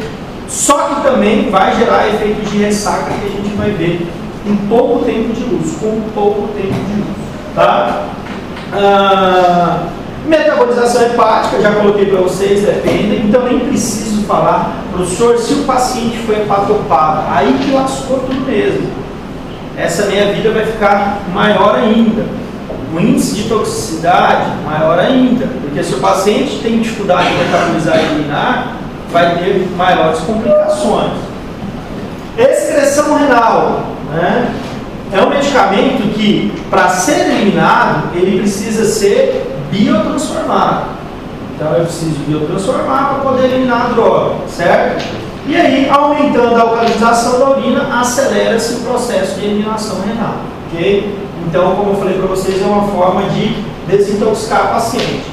Só que também vai gerar efeitos de ressaca que a gente vai ver em pouco tempo de uso, com pouco tempo de uso. Tá? Metabolização hepática, já coloquei para vocês, depende. Então nem preciso falar, professor, se o paciente foi hepatopata, aí que lascou tudo mesmo. Essa meia-vida vai ficar maior ainda. O índice de toxicidade maior ainda, porque se o paciente tem dificuldade de metabolizar e eliminar, vai ter maiores complicações. Excreção renal, né? É um medicamento que, para ser eliminado, ele precisa ser biotransformado. Então eu preciso biotransformar para poder eliminar a droga, certo? E aí, aumentando a alcalinização da urina, acelera-se o processo de eliminação renal, ok? Então, como eu falei para vocês, é uma forma de desintoxicar o paciente.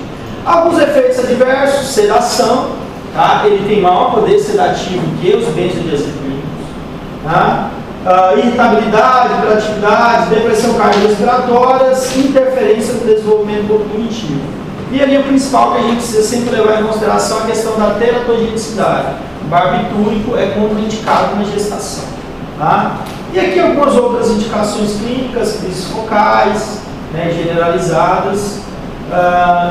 Alguns efeitos adversos, sedação, tá? Ele tem maior poder sedativo que os benzodiazepínicos, tá? Irritabilidade, hiperatividade, depressão cardiorrespiratória, interferência no desenvolvimento cognitivo. E ali o principal que a gente precisa sempre levar em consideração é a questão da teratogenicidade. O barbitúrico é contraindicado na gestação. Tá? E aqui algumas outras indicações clínicas, crises focais, né, generalizadas,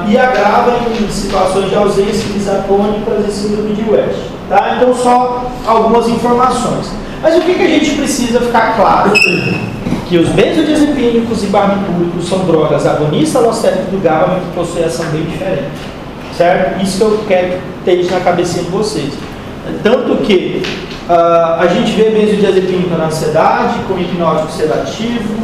e agrava em situações de ausência, crises atônicas e síndrome de West. Tá? Então só algumas informações. Mas o que a gente precisa ficar claro? Que os benzodiazepínicos e barbitúricos são drogas agonistas alostéricas do GABA, que possuem ação bem diferente. Certo? Isso que eu quero ter isso na cabecinha de vocês. Tanto que a gente vê benzodiazepínico na ansiedade, como hipnótico sedativo,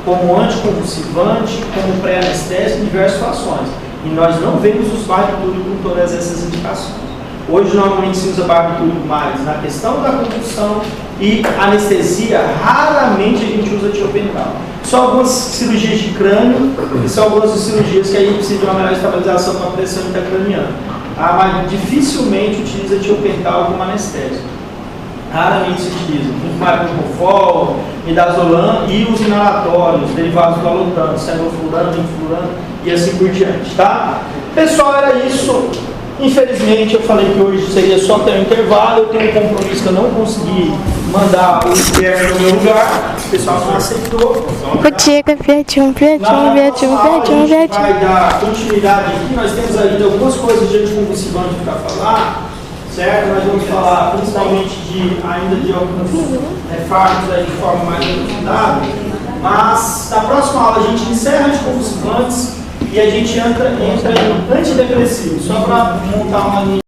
como anticonvulsivante, como pré-anestésico em diversas situações. E nós não vemos os barbitúricos com todas essas indicações. Hoje, normalmente, se usa barbitúrico mais na questão da convulsão e anestesia, raramente a gente usa tiopental. Só algumas cirurgias de crânio e são algumas cirurgias que a gente precisa de uma melhor estabilização com a pressão intracraniana. Mas dificilmente utiliza tiopental como anestésico. Raramente se utiliza. Muito mais propofol, midazolam e os inalatórios, derivados do alotano, sevoflurano, influrano e assim por diante. Tá? Pessoal, era isso. Infelizmente, eu falei que hoje seria só ter um intervalo. Eu tenho um compromisso que eu não consegui mandar o externo no meu lugar. O pessoal não aceitou. A gente vai dar continuidade aqui. Nós temos ainda algumas coisas de anticonvulsivante para falar, certo? Nós vamos falar principalmente ainda de alguns fármacos aí de forma mais aprofundada. Mas na próxima aula a gente encerra anticonvulsivantes e a gente entra em antidepressivos, só para montar uma linha